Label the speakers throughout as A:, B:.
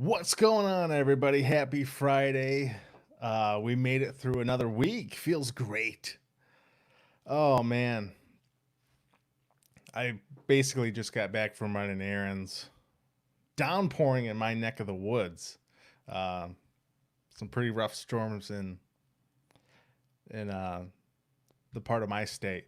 A: What's going on, everybody? Happy Friday. We made it through another week. Feels great. Oh, man. I basically just got back from running errands. Downpouring in my neck of the woods. Uh, some pretty rough storms in the part of my state.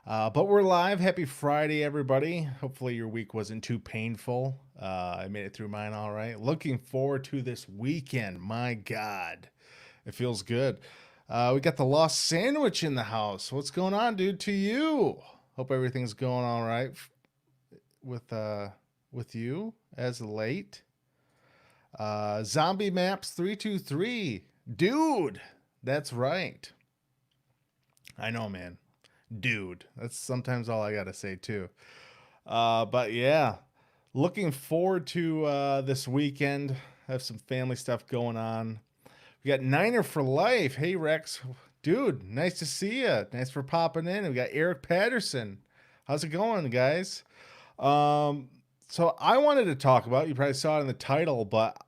A: But we're live. Happy Friday, everybody. Hopefully, your week wasn't too painful. I made it through mine all right. Looking forward to this weekend. My God, it feels good. We got the Lost Sandwich in the house. What's going on, dude? To you. Hope everything's going all right with with you as of late. Zombie Maps 323, dude. That's right. I know, man. Dude. That's sometimes all I gotta say too. But yeah, looking forward to this weekend. Have some family stuff going on. We got Niner for life. Hey Rex, dude, nice to see you. Thanks for popping in. We got Eric Patterson. How's it going, guys? Um, so I wanted to talk about. You probably saw it in the title, but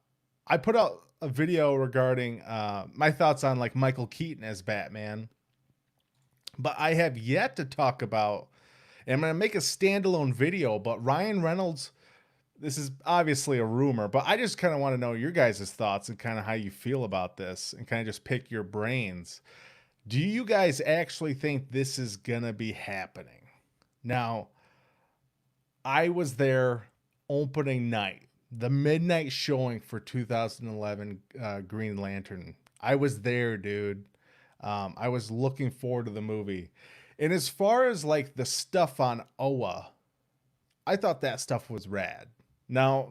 A: I put out a video regarding my thoughts on like Michael Keaton as Batman. But I have yet to talk about, and I'm going to make a standalone video, but Ryan Reynolds, this is obviously a rumor, but I just kind of want to know your guys' thoughts and kind of how you feel about this and kind of just pick your brains. Do you guys actually think this is going to be happening? Now, I was there opening night, the midnight showing for 2011 Green Lantern. I was there, dude. I was looking forward to the movie. And as far as like the stuff on Oa, I thought that stuff was rad. Now,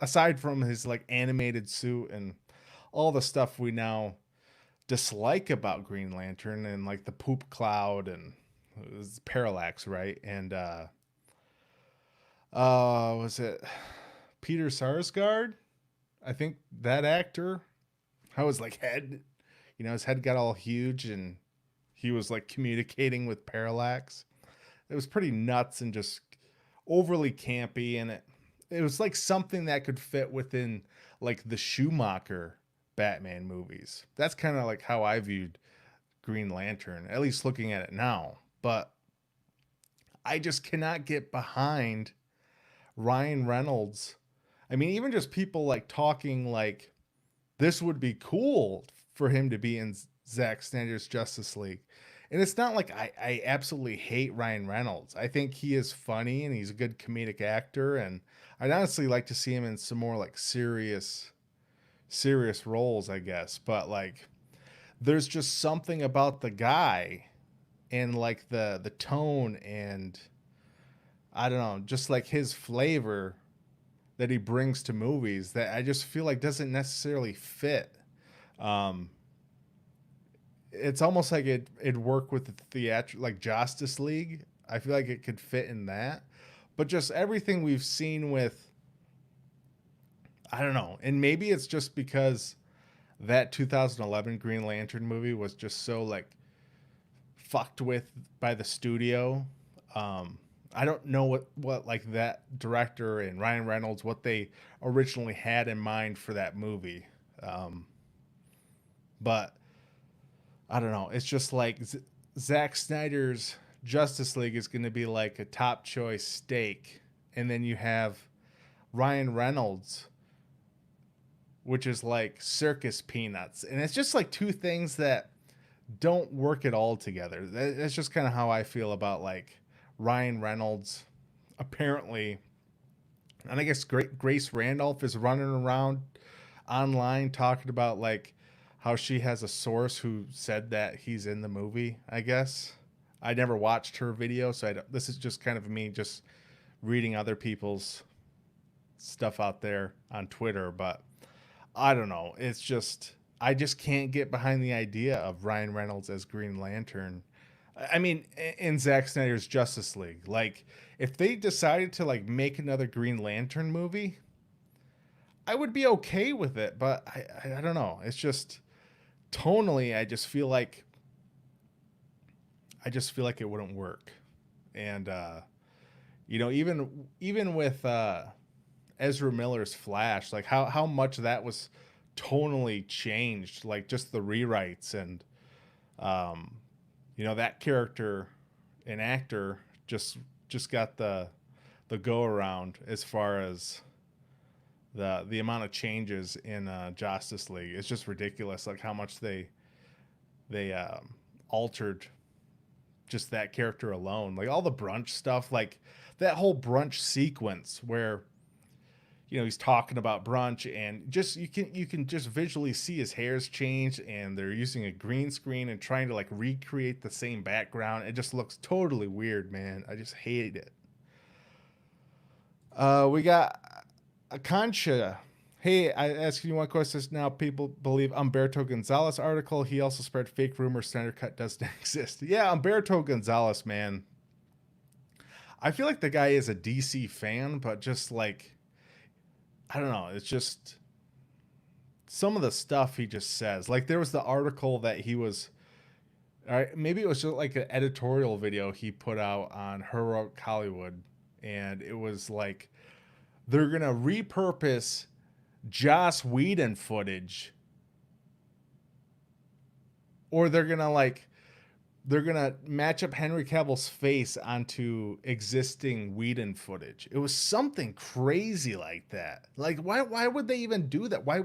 A: aside from his like animated suit and all the stuff we now dislike about Green Lantern and like the poop cloud and it was parallax, right? And was it Peter Sarsgaard? I think that actor. How his like head, his head got all huge and he was like communicating with parallax. It was pretty nuts and just overly campy, and it was like something that could fit within like the Schumacher Batman movies. That's kind of like how I viewed Green Lantern, at least looking at it now. But I just cannot get behind Ryan Reynolds. I mean, even just people like talking like this would be cool for him to be in Zack Snyder's Justice League. And it's not like I absolutely hate Ryan Reynolds. I think he is funny and he's a good comedic actor. And I'd honestly like to see him in some more like serious roles, I guess. But like there's just something about the guy and like the tone and I don't know, just like his flavor that he brings to movies that I just feel like doesn't necessarily fit. Um, it's almost like it'd work with the theatrical like Justice League. I feel like it could fit in that, but just everything we've seen with I don't know, and maybe it's just because that 2011 Green Lantern movie was just so like fucked with by the studio. I don't know what like that director and Ryan Reynolds what they originally had in mind for that movie, um, but I don't know. It's just like Zack Snyder's Justice League is going to be like a top choice steak, and then you have Ryan Reynolds, which is like circus peanuts, and it's just like two things that don't work at all together. That's just kind of how I feel about like Ryan Reynolds. Apparently, and I guess Grace Randolph is running around online talking about like how she has a source who said that he's in the movie. I guess I never watched her video, so this is just kind of me just reading other people's stuff out there on Twitter. But I don't know. It's just I just can't get behind the idea of Ryan Reynolds as Green Lantern. I mean, in Zack Snyder's Justice League, like if they decided to like make another Green Lantern movie, I would be okay with it. But I don't know. It's just tonally, I just feel like it wouldn't work. And even with Ezra Miller's Flash, like how much that was tonally changed, like just the rewrites and um, that character and actor just got the go around as far as the amount of changes in Justice League. It's just ridiculous, like how much they altered just that character alone. Like all the brunch stuff, like that whole brunch sequence where he's talking about brunch and just you can just visually see his hair's changed and they're using a green screen and trying to like recreate the same background. It just looks totally weird, man. I just hate it. We got Akansha. Hey, I asked you one question. Now people believe Humberto Gonzalez article. He also spread fake rumors Snyder Cut doesn't exist. Yeah, Humberto Gonzalez, man. I feel like the guy is a DC fan, but just like, I don't know. It's just some of the stuff he just says. Like there was the article that he was, all right, maybe it was just like an editorial video he put out on Heroic Hollywood. And it was like, they're going to repurpose Joss Whedon footage, or they're going to match up Henry Cavill's face onto existing Whedon footage. It was something crazy like that. Like, why would they even do that? Why,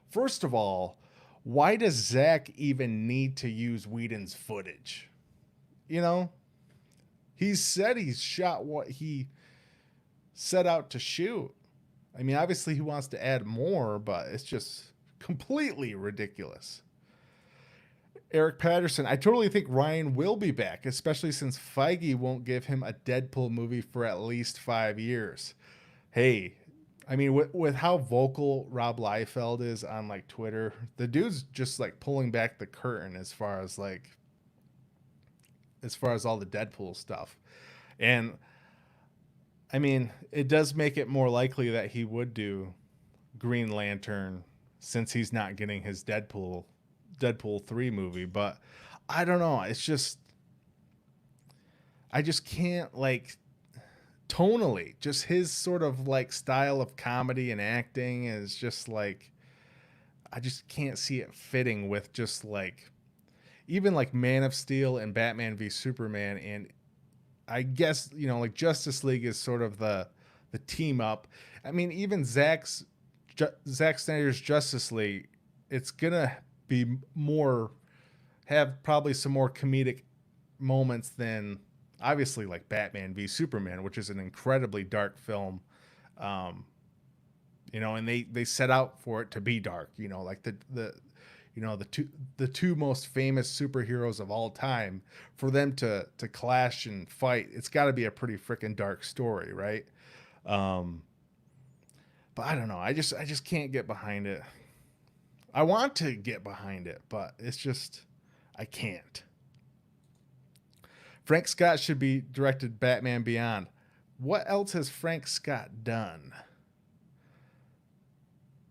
A: first of all, why does Zack even need to use Whedon's footage? He said he's shot what he set out to shoot. I mean, obviously he wants to add more, but it's just completely ridiculous. Eric Patterson, I totally think Ryan will be back, especially since Feige won't give him a Deadpool movie for at least 5 years. Hey, I mean, with how vocal Rob Liefeld is on like Twitter, the dude's just like pulling back the curtain as far as all the Deadpool stuff. And I mean, it does make it more likely that he would do Green Lantern since he's not getting his Deadpool 3 movie. But I don't know. It's just, I just can't like tonally, just his sort of like style of comedy and acting is just like, I just can't see it fitting with just like, even like Man of Steel and Batman v Superman. And I guess, like Justice League is sort of the team up. I mean, even Zack Snyder's Justice League, it's going to be have probably some more comedic moments than obviously like Batman v Superman, which is an incredibly dark film. And they set out for it to be dark, like the two most famous superheroes of all time, for them to clash and fight, it's got to be a pretty freaking dark story, right? But I don't know. I just can't get behind it. I want to get behind it, but it's just I can't. Frank Scott should be directed Batman Beyond. What else has Frank Scott done?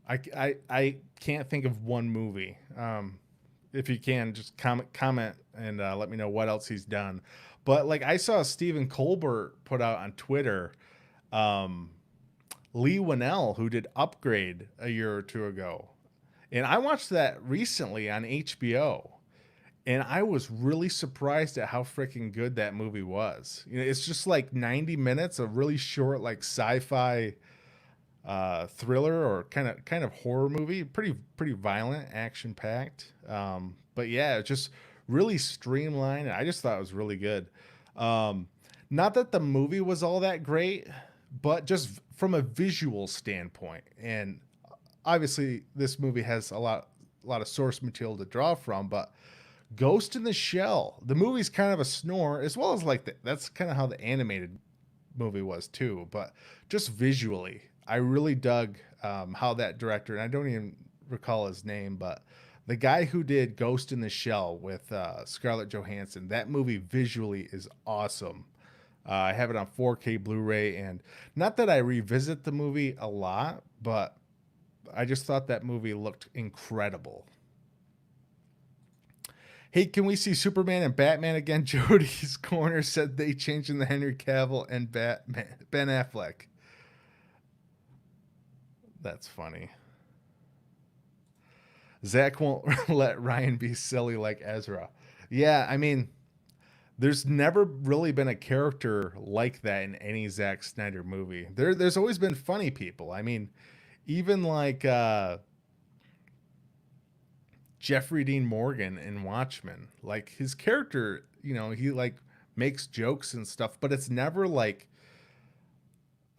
A: I can't think of one movie. If you can, just comment and let me know what else he's done. But like I saw Stephen Colbert put out on Twitter, Lee Winnell, who did Upgrade a year or two ago. And I watched that recently on HBO. And I was really surprised at how freaking good that movie was. It's just like 90 minutes of really short, like sci-fi thriller or kind of horror movie. Pretty violent, action packed. But yeah, it's just really streamlined. I just thought it was really good. Not that the movie was all that great, but just from a visual standpoint. And obviously this movie has a lot of source material to draw from, but Ghost in the Shell, the movie's kind of a snore, as well as like that's kind of how the animated movie was too. But just visually, I really dug how that director, and I don't even recall his name, but the guy who did Ghost in the Shell with Scarlett Johansson, that movie visually is awesome. I have it on 4K Blu-ray, and not that I revisit the movie a lot, but I just thought that movie looked incredible. Hey, can we see Superman and Batman again? Jody's Corner said they changed in the Henry Cavill and Batman, Ben Affleck. That's funny. Zack won't let Ryan be silly like Ezra. Yeah, I mean, there's never really been a character like that in any Zack Snyder movie. There's always been funny people. I mean, even like Jeffrey Dean Morgan in Watchmen. Like his character, he like makes jokes and stuff, but it's never like,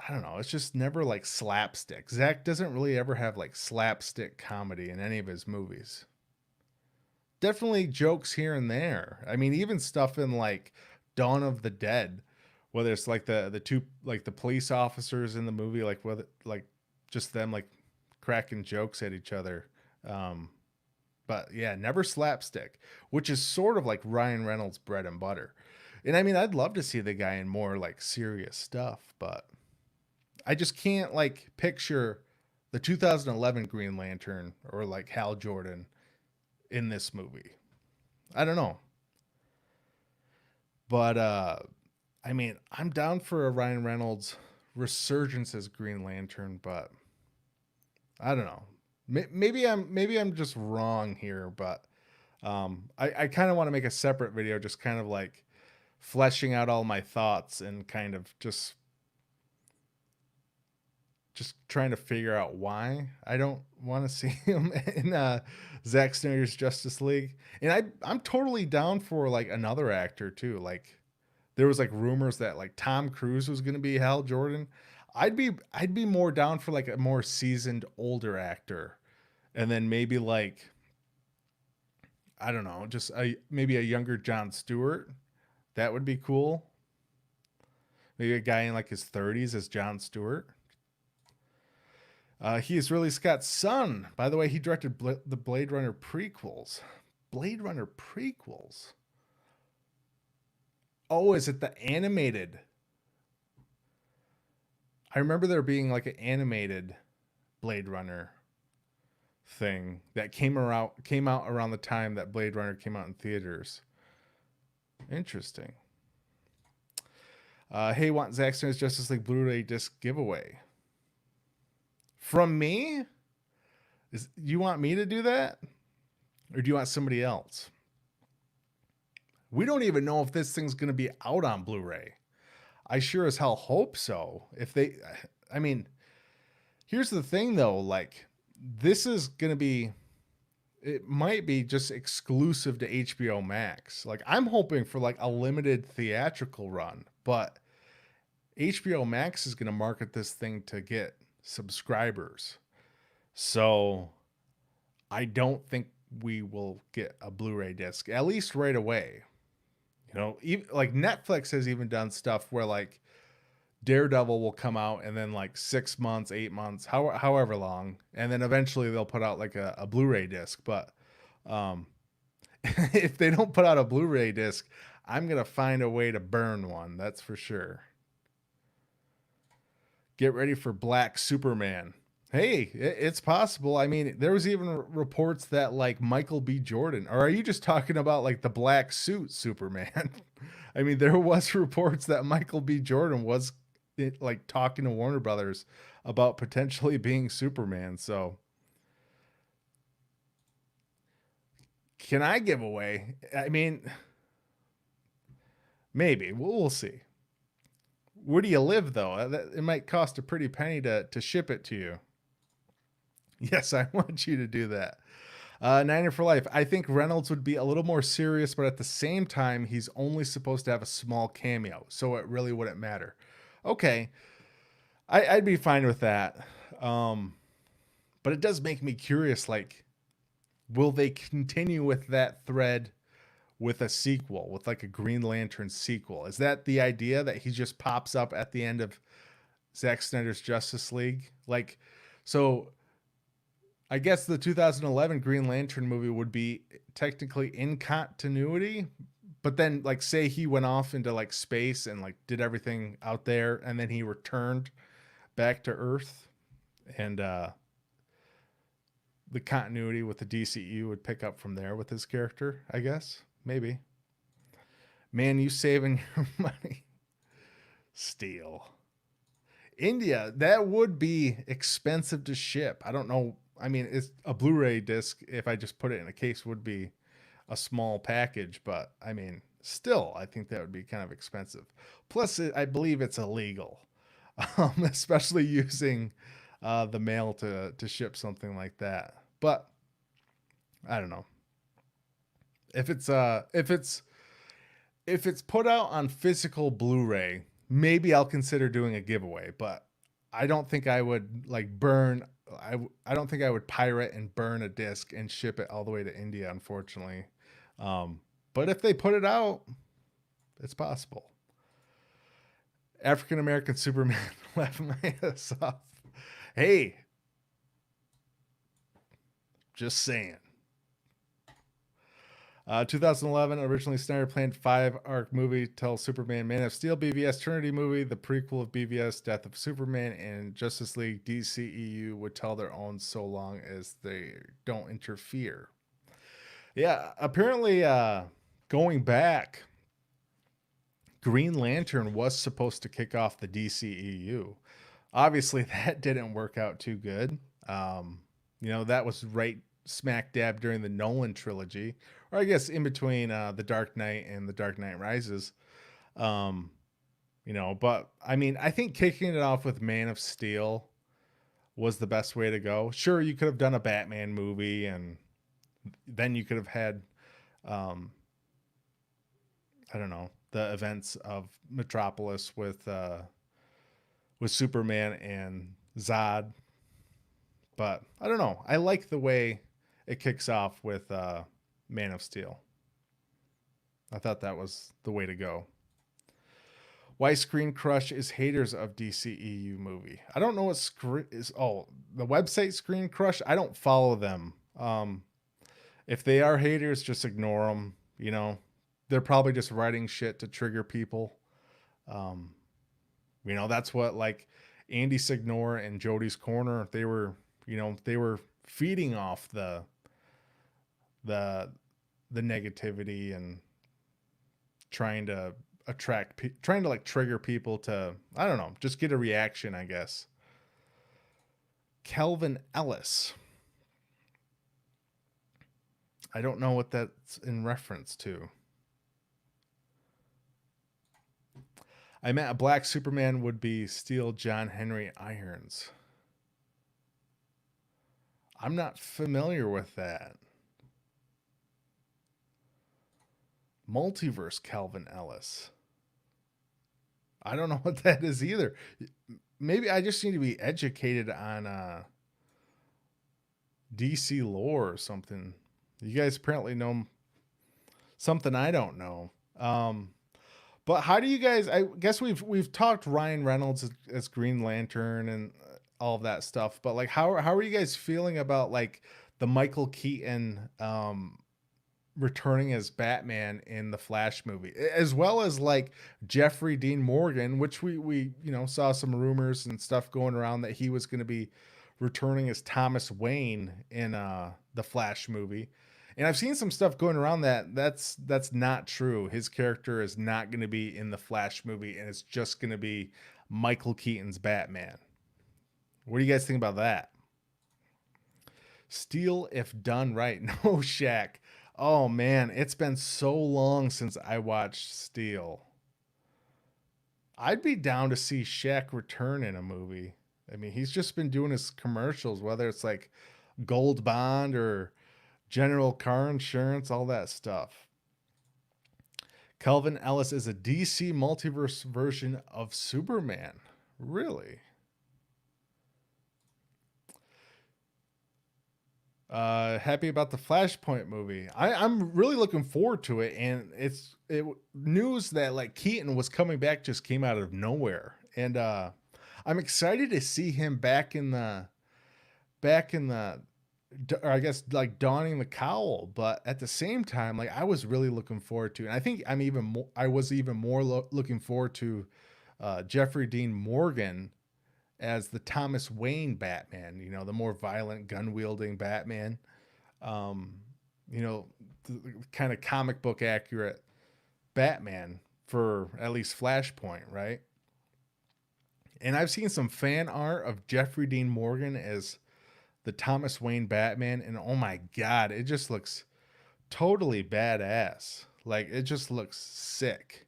A: I don't know, it's just never like slapstick. Zack doesn't really ever have like slapstick comedy in any of his movies. Definitely jokes here and there. I mean, even stuff in like Dawn of the Dead, whether it's like the two like the police officers in the movie, like whether like just them like cracking jokes at each other. Um, but yeah, never slapstick, which is sort of like Ryan Reynolds' bread and butter. And I mean, I'd love to see the guy in more like serious stuff, but I just can't like picture the 2011 Green Lantern or like Hal Jordan in this movie. I don't know. But I mean, I'm down for a Ryan Reynolds resurgence as Green Lantern, but I don't know. Maybe I'm just wrong here, but I kind of want to make a separate video, just kind of like fleshing out all my thoughts and kind of just trying to figure out why I don't want to see him in Zack Snyder's Justice League. And I'm totally down for like another actor too. Like there was like rumors that like Tom Cruise was going to be Hal Jordan. I'd be more down for like a more seasoned older actor, and then maybe like, I don't know, just maybe a younger Jon Stewart. That would be cool. Maybe a guy in like his 30s as Jon Stewart. He is Ridley Scott's son. By the way, he directed the Blade Runner prequels. Blade Runner prequels. Oh, is it the animated? I remember there being like an animated Blade Runner thing that came out around the time that Blade Runner came out in theaters. Interesting. Hey, want Zack Snyder's Justice League Blu-ray disc giveaway from me? You want me to do that, or do you want somebody else? We don't even know if this thing's going to be out on Blu-ray. I sure as hell hope so. I mean, here's the thing though, like this is going to be, it might be just exclusive to HBO Max. Like I'm hoping for like a limited theatrical run, but HBO Max is going to market this thing to get subscribers. So I don't think we will get a Blu-ray disc, at least right away. Even, like Netflix has even done stuff where like Daredevil will come out and then like 6 months, 8 months, however long, and then eventually they'll put out like a Blu-ray disc. But if they don't put out a Blu-ray disc, I'm gonna find a way to burn one. That's for sure. Get ready for Black Superman. Hey, it's possible. I mean, there was even reports that like Michael B. Jordan, or are you just talking about like the black suit Superman? I mean, there was reports that Michael B. Jordan was like talking to Warner Brothers about potentially being Superman. So can I give away? I mean, maybe we'll see. Where do you live though? It might cost a pretty penny to ship it to you. Yes, I want you to do that. Niner for life. I think Reynolds would be a little more serious, but at the same time, he's only supposed to have a small cameo, so it really wouldn't matter. Okay, I'd be fine with that. But it does make me curious. Like, will they continue with that thread with a sequel, with like a Green Lantern sequel? Is that the idea, that he just pops up at the end of Zack Snyder's Justice League? Like, so I guess the 2011 Green Lantern movie would be technically in continuity, but then like say he went off into like space and like did everything out there, and then he returned back to Earth, and the continuity with the DCU would pick up from there with his character, I guess. Maybe. Man, you saving your money. Steal. India, that would be expensive to ship. I don't know. I mean, it's a Blu-ray disc. If I just put it in a case, would be a small package, but I mean, still, I think that would be kind of expensive. Plus, I believe it's illegal, especially using the mail to ship something like that. But I don't know if it's put out on physical Blu-ray, maybe I'll consider doing a giveaway. But I don't think I would like burn. I don't think I would pirate and burn a disc and ship it all the way to India, unfortunately. But if they put it out, it's possible. African American Superman laughing my ass off. Hey, just saying. 2011, originally Snyder planned 5-arc movie, tell Superman, Man of Steel, BVS Trinity movie, the prequel of BVS, Death of Superman, and Justice League DCEU would tell their own so long as they don't interfere. Yeah, apparently, going back, Green Lantern was supposed to kick off the DCEU. Obviously, that didn't work out too good. That was right smack dab during the Nolan trilogy, or I guess in between The Dark Knight and The Dark Knight Rises. But I mean, I think kicking it off with Man of Steel was the best way to go. Sure, you could have done a Batman movie, and then you could have had, I don't know, the events of Metropolis with Superman and Zod. But I don't know. I like the way it kicks off with Man of Steel. I thought that was the way to go. Why Screen Crush is haters of DCEU movie. I don't know what is. Oh, the website Screen Crush. I don't follow them. If they are haters, just ignore them. They're probably just writing shit to trigger people. That's what like Andy Signore and Jody's Corner. They were feeding off the negativity and trying to like trigger people to, I don't know, just get a reaction, I guess. Calvin Ellis. I don't know what that's in reference to. I meant a black Superman would be Steel John Henry Irons. I'm not familiar with that. Multiverse Calvin Ellis. I don't know what that is either. Maybe I just need to be educated on DC lore or something. You guys apparently know something I don't know. But how do you guys? I guess we've talked Ryan Reynolds as Green Lantern and all of that stuff. But like, how are you guys feeling about like the Michael Keaton returning as Batman in the Flash movie, as well as like Jeffrey Dean Morgan, which we saw some rumors and stuff going around that he was going to be returning as Thomas Wayne in the Flash movie. And I've seen some stuff going around that's not true. His character is not going to be in the Flash movie, and it's just going to be Michael Keaton's Batman. What do you guys think about that? Steel, if done right. No, Shaq. Oh man, it's been so long since I watched Steel. I'd be down to see Shaq return in a movie. I mean, he's just been doing his commercials, whether it's like Gold Bond or General Car Insurance, all that stuff. Calvin Ellis is a DC multiverse version of Superman. Really? Happy about the Flashpoint movie. I'm really looking forward to it, and news that like Keaton was coming back just came out of nowhere, and I'm excited to see him back in the, or I guess like donning the cowl. But at the same time, like I was really looking forward to, and I think I was even more looking forward to Jeffrey Dean Morgan as the Thomas Wayne Batman, the more violent gun wielding Batman, the kind of comic book accurate Batman for at least Flashpoint, right? And I've seen some fan art of Jeffrey Dean Morgan as the Thomas Wayne Batman, and oh my god, it just looks totally badass. Like it just looks sick.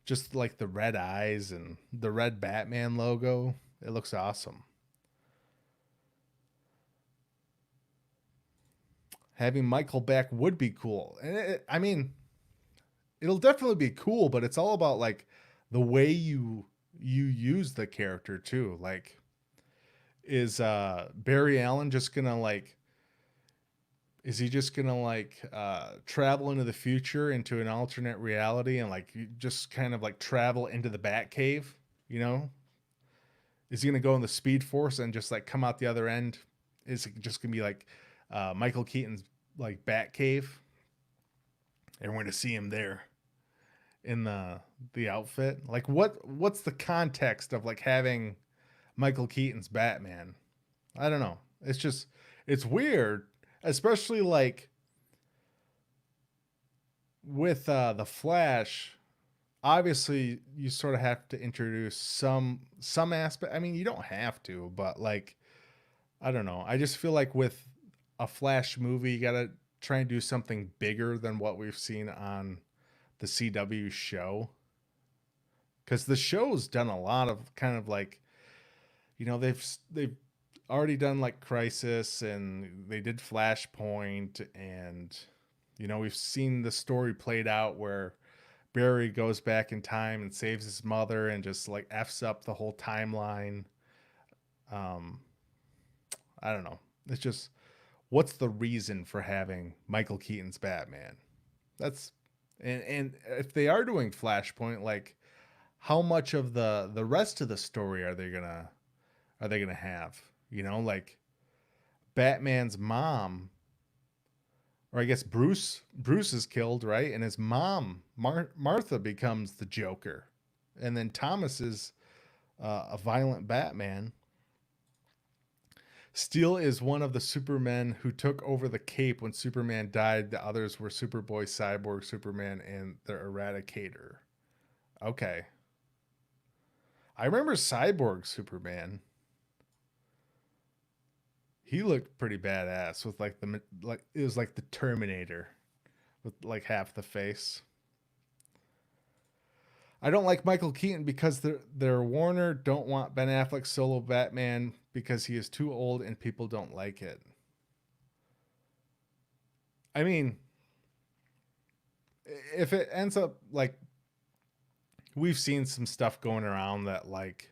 A: Just like the red eyes and the red Batman logo. It looks awesome. Having Michael back would be cool. And I mean, it'll definitely be cool, but it's all about like the way you use the character too. Like is Barry Allen just going to like is he just gonna like travel into the future into an alternate reality and like just kind of like travel into the Batcave, you know? Is he gonna go in the Speed Force and just like come out the other end? Is it just gonna be like Michael Keaton's like Batcave? And we're gonna see him there in the outfit. Like what's the context of like having Michael Keaton's Batman? I don't know. It's weird, especially like with the Flash. Obviously, you sort of have to introduce some aspect. I mean, you don't have to, but like I don't know. I just feel like with a Flash movie, you got to try and do something bigger than what we've seen on the CW show. Because the show's done a lot of kind of like, they've already done like Crisis and they did Flashpoint, and we've seen the story played out where Barry goes back in time and saves his mother and just like f's up the whole timeline. Um, I don't know. It's just what's the reason for having Michael Keaton's Batman? That's and if they are doing Flashpoint, like how much of the rest of the story are they gonna have? Like Batman's mom, or I guess Bruce is killed, right? And his mom, Martha, becomes the Joker, and then Thomas is a violent Batman. Steel is one of the Supermen who took over the cape when Superman died. The others were Superboy, Cyborg, Superman, and the Eradicator. Okay. I remember Cyborg Superman. He looked pretty badass with like it was like the Terminator with like half the face. I don't like Michael Keaton because their Warner don't want Ben Affleck solo Batman because he is too old and people don't like it. I mean, if it ends up like we've seen some stuff going around that like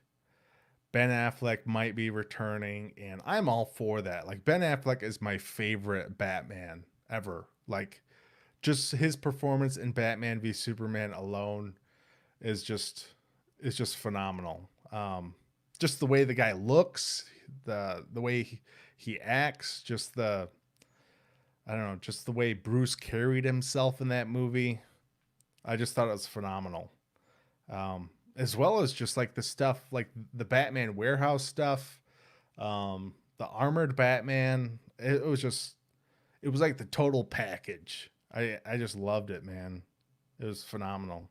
A: Ben Affleck might be returning, and I'm all for that. Like Ben Affleck is my favorite Batman ever. Like just his performance in Batman v Superman alone is just phenomenal. Just the way the guy looks, the way he acts, just the I don't know, just the way Bruce carried himself in that movie. I just thought it was phenomenal. As well as just like the stuff, like the Batman warehouse stuff, the armored Batman. It was like the total package. I just loved it, man. It was phenomenal.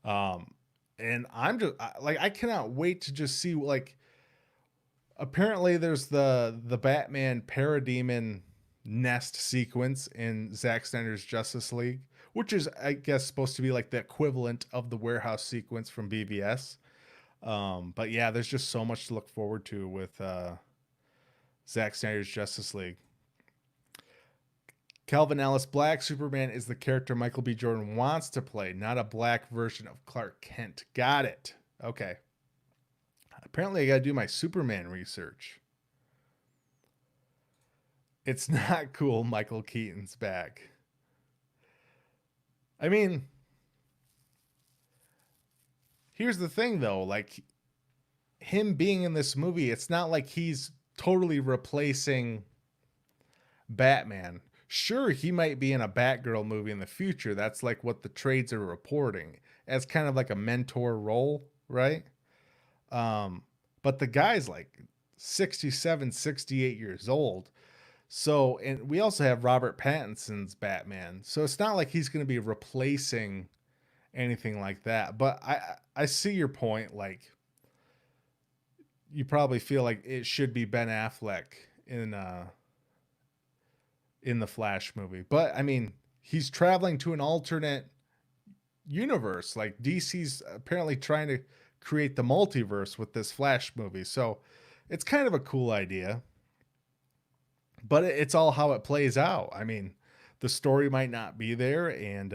A: Um, and I cannot wait to just see like apparently there's the Batman Parademon nest sequence in Zack Snyder's Justice League, which is I guess supposed to be like the equivalent of the warehouse sequence from BVS. But yeah, there's just so much to look forward to with Zack Snyder's Justice League. Calvin Ellis Black Superman is the character Michael B. Jordan wants to play, not a black version of Clark Kent. Got it. Okay. Apparently, I got to do my Superman research. It's not cool Michael Keaton's back. I mean, here's the thing though, like him being in this movie, it's not like he's totally replacing Batman. Sure, he might be in a Batgirl movie in the future. That's like what the trades are reporting as kind of like a mentor role, right? Um, but the guy's like 67, 68 years old. So, and we also have Robert Pattinson's Batman. So it's not like he's going to be replacing anything like that. But I see your point. Like you probably feel like it should be Ben Affleck in the Flash movie. But I mean, he's traveling to an alternate universe. Like DC's apparently trying to create the multiverse with this Flash movie. So it's kind of a cool idea. But it's all how it plays out. I mean, the story might not be there, and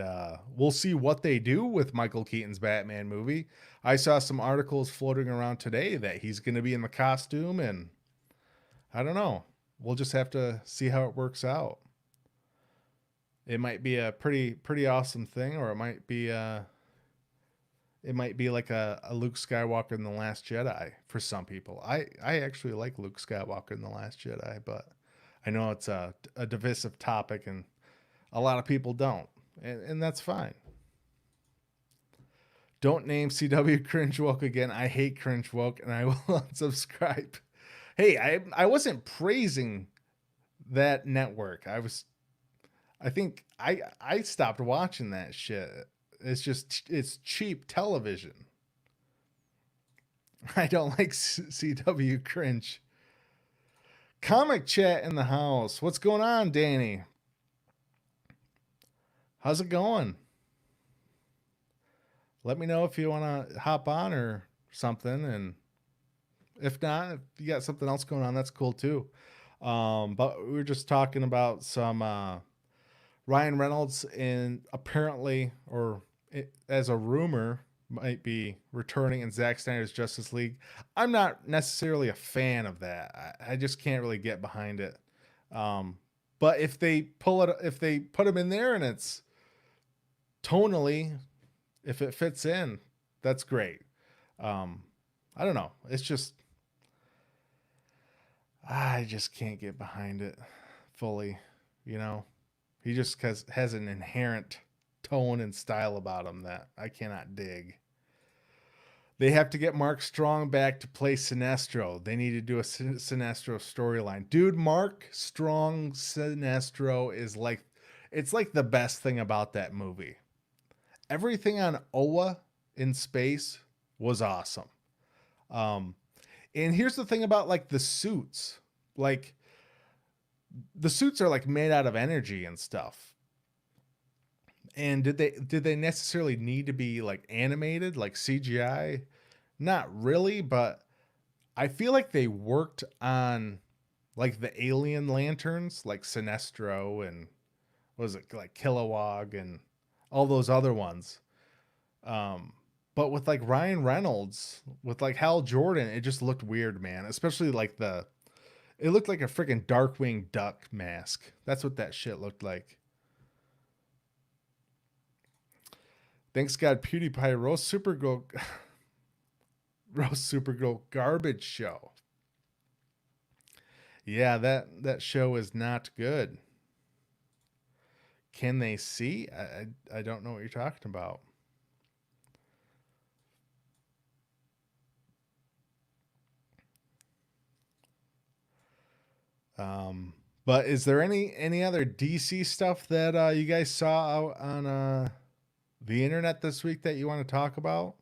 A: we'll see what they do with Michael Keaton's Batman movie. I saw some articles floating around today that he's going to be in the costume, and I don't know. We'll just have to see how it works out. It might be a pretty awesome thing, or it might be like a Luke Skywalker in the Last Jedi for some people. I actually like Luke Skywalker in the Last Jedi, but I know it's a divisive topic, and a lot of people don't, and that's fine. Don't name CW cringe woke again. I hate cringe woke, and I will unsubscribe. Hey, I wasn't praising that network. I think I stopped watching that shit. It's cheap television. I don't like CW cringe. Comic chat in the house. What's going on, Danny? How's it going? Let me know if you want to hop on or something, and if not, if you got something else going on, that's cool too. But we were just talking about some Ryan Reynolds, and apparently, as a rumor, might be returning in Zack Snyder's Justice League. I'm not necessarily a fan of that. I just can't really get behind it. But if they put him in there and it's tonally, if it fits in, that's great. I don't know. It's just, I just can't get behind it fully. You know, he just has an inherent tone and style about him that I cannot dig. They have to get Mark Strong back to play Sinestro. They need to do a Sinestro storyline. Dude, Mark Strong Sinestro is like, it's like the best thing about that movie. Everything on Oa in space was awesome. And here's the thing about like the suits. Like the suits are like made out of energy and stuff. And did they necessarily need to be like animated, like CGI? Not really, but I feel like they worked on like the alien lanterns, like Sinestro and what was it, like Kilowog and all those other ones. But with like Ryan Reynolds, with like Hal Jordan, it just looked weird, man. Especially like it looked like a freaking Darkwing Duck mask. That's what that shit looked like. Thanks God PewDiePie roast Supergirl garbage show. Yeah, that show is not good. Can they see? I don't know what you're talking about. But is there any other DC stuff that you guys saw out on the internet this week that you want to talk about?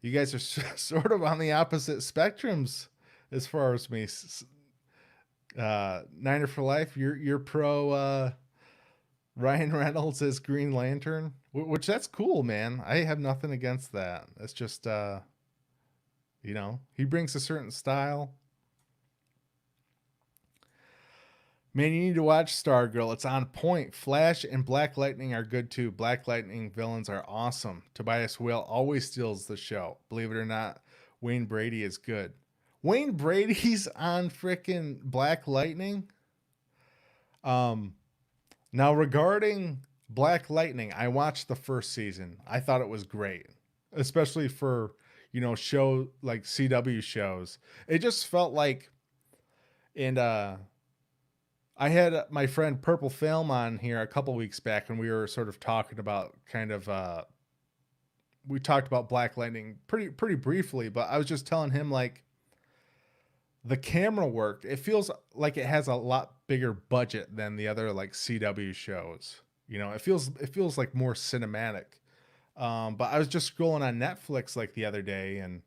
A: You guys are sort of on the opposite spectrums as far as me. Niner for life. You're pro Ryan Reynolds as Green Lantern, which that's cool, man. I have nothing against that. It's just he brings a certain style. Man, you need to watch Stargirl. It's on point. Flash and Black Lightning are good too. Black Lightning villains are awesome. Tobias Whale always steals the show. Believe it or not, Wayne Brady is good. Wayne Brady's on frickin' Black Lightning. Now regarding Black Lightning, I watched the first season. I thought it was great, especially for show like CW shows. It just felt like, and I had my friend Purple Film on here a couple weeks back, and we were sort of talking about we talked about Black Lightning pretty briefly, but I was just telling him like the camera work, it feels like it has a lot bigger budget than the other like CW shows. It feels like more cinematic. But I was just scrolling on Netflix like the other day, and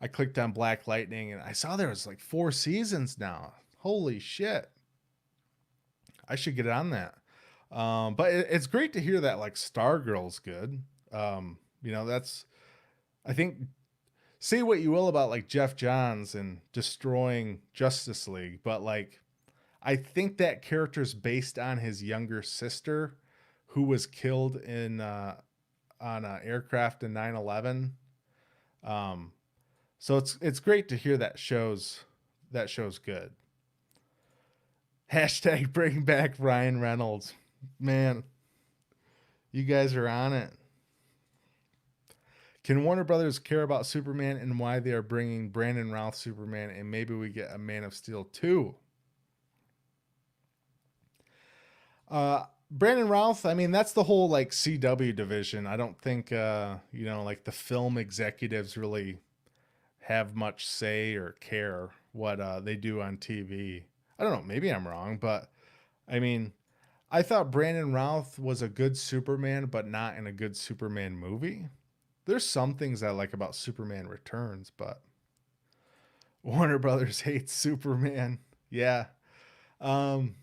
A: I clicked on Black Lightning, and I saw there was like 4 seasons now. Holy shit! I should get on that. But it's great to hear that like Stargirl's good. That's I think, say what you will about like Jeff Johns and destroying Justice League, but like I think that character's based on his younger sister who was killed in on an aircraft in 9/11. Um, so it's great to hear that show's good. Hashtag bring back Ryan Reynolds. Man, you guys are on it. Can Warner Brothers care about Superman and why they are bringing Brandon Routh Superman, and maybe we get a Man of Steel 2? Brandon Routh, I mean, that's the whole like CW division. I don't think like the film executives really have much say or care what they do on TV. I don't know, maybe I'm wrong, but I mean, I thought Brandon Routh was a good Superman, but not in a good Superman movie. There's some things I like about Superman Returns, but Warner Brothers hates Superman. Yeah. Um,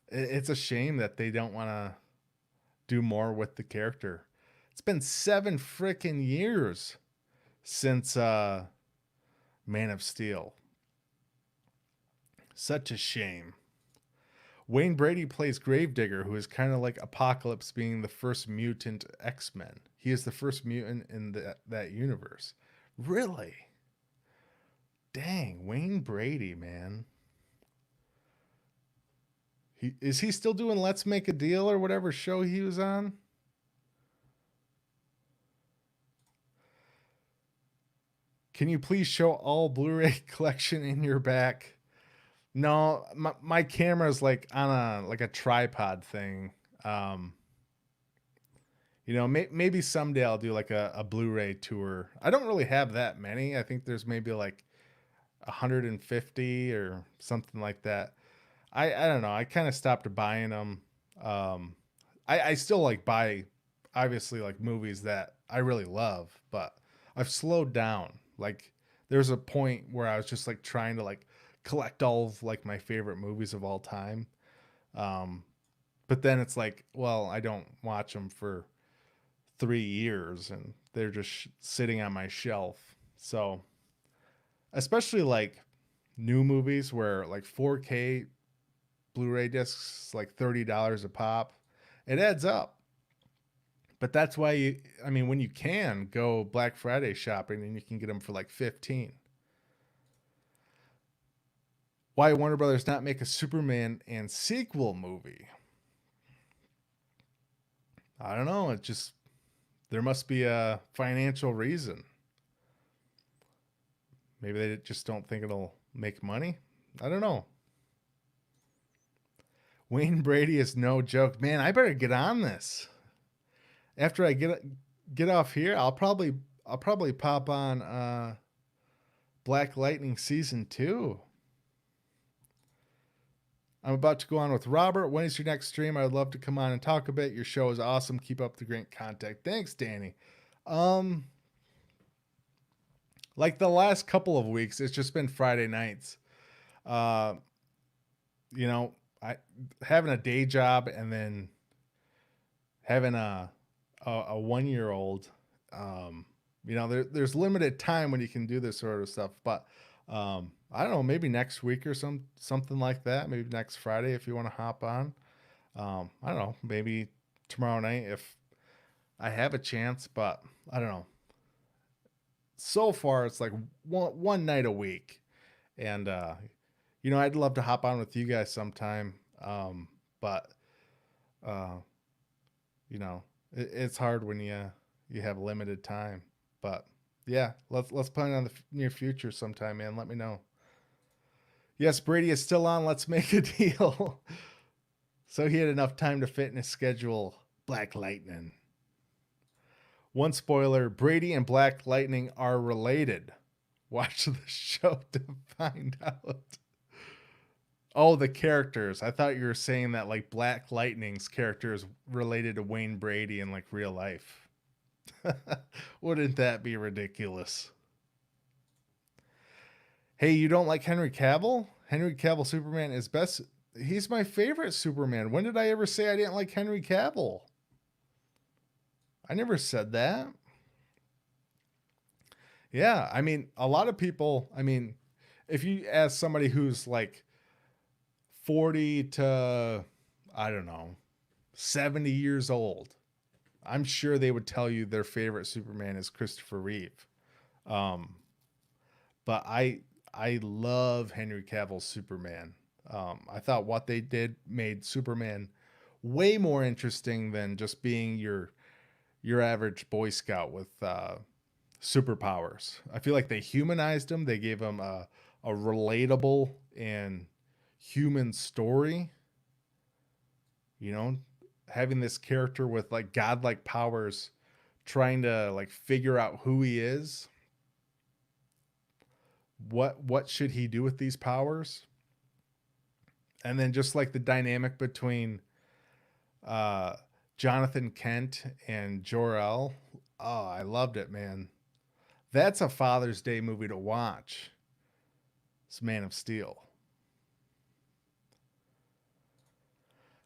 A: it's a shame that they don't want to do more with the character. It's been 7 freaking years since Man of Steel. Such a shame. Wayne Brady plays Gravedigger, who is kind of like Apocalypse being the first mutant X-Men. He is the first mutant in that universe. Really? Dang, Wayne Brady, man. Is he still doing Let's Make a Deal or whatever show he was on? Can you please show all Blu-ray collection in your back? No, my camera's like on a tripod thing. Um, maybe someday I'll do like a Blu-ray tour. I don't really have that many. I think there's maybe like 150 or something like that. I don't know. I kind of stopped buying them. Um, I still like buy obviously like movies that I really love, but I've slowed down. Like there's a point where I was just like trying to like collect all of like my favorite movies of all time. Um, but then it's like, well, I don't watch them for 3 years and they're just sitting on my shelf. So, especially like new movies where like 4K Blu-ray discs like $30 a pop, it adds up. But that's why I mean, when you can go Black Friday shopping and you can get them for like 15. Why Warner Brothers not make a Superman and sequel movie? I don't know. It just there must be a financial reason. Maybe they just don't think it'll make money. I don't know. Wayne Brady is no joke, man. I better get on this. After I get off here, I'll probably pop on Black Lightning season 2. I'm about to go on with Robert. When is your next stream? I would love to come on and talk a bit. Your show is awesome. Keep up the great content. Thanks, Danny. Um, like the last couple of weeks, it's just been Friday nights. Uh, I having a day job and then having a 1 year old. There's limited time when you can do this sort of stuff, but I don't know, maybe next week or something like that. Maybe next Friday if you want to hop on. I don't know, maybe tomorrow night if I have a chance, but I don't know. So far it's like one night a week. And I'd love to hop on with you guys sometime. But uh, it's hard when you have limited time. But yeah, let's plan on the near future sometime, man. Let me know. Yes, Brady is still on. Let's make a deal. So he had enough time to fit in his schedule. Black Lightning. One spoiler, Brady and Black Lightning are related. Watch the show to find out. Oh, the characters. I thought you were saying that like Black Lightning's character is related to Wayne Brady in like real life. Wouldn't that be ridiculous? Hey, you don't like Henry Cavill? Henry Cavill Superman is best. He's my favorite Superman. When did I ever say I didn't like Henry Cavill? I never said that. Yeah, I mean, a lot of people, I mean, if you ask somebody who's like 40 to, I don't know, 70 years old, I'm sure they would tell you their favorite Superman is Christopher Reeve. Um, but I love Henry Cavill's Superman. I thought what they did made Superman way more interesting than just being your average Boy Scout with superpowers. I feel like they humanized him. They gave him a relatable and human story. You know, having this character with like godlike powers, trying to like figure out who he is. What should he do with these powers? And then just like the dynamic between uh, Jonathan Kent and Jor-El. Oh, I loved it, man. That's a Father's Day movie to watch. It's Man of Steel.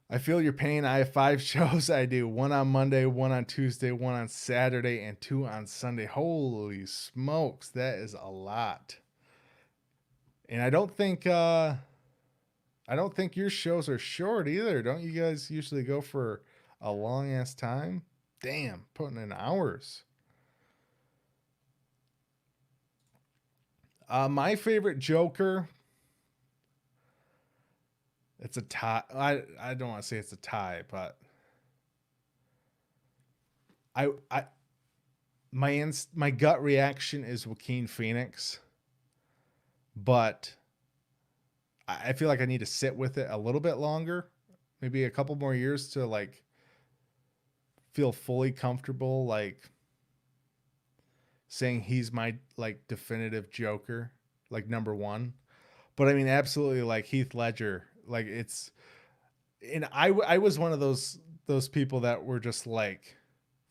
A: I feel your pain. I have 5 shows I do. One on Monday, one on Tuesday, one on Saturday, and 2 on Sunday. Holy smokes, that is a lot. And I don't think your shows are short either. Don't you guys usually go for a long ass time? Damn, putting in hours. My favorite Joker. It's a tie. I don't want to say it's a tie, but I my gut reaction is Joaquin Phoenix, but I feel like I need to sit with it a little bit longer, maybe a couple more years to like feel fully comfortable like saying he's my like definitive Joker, like number one. But I mean, absolutely, like Heath Ledger, like it's, and I was one of those people that were just like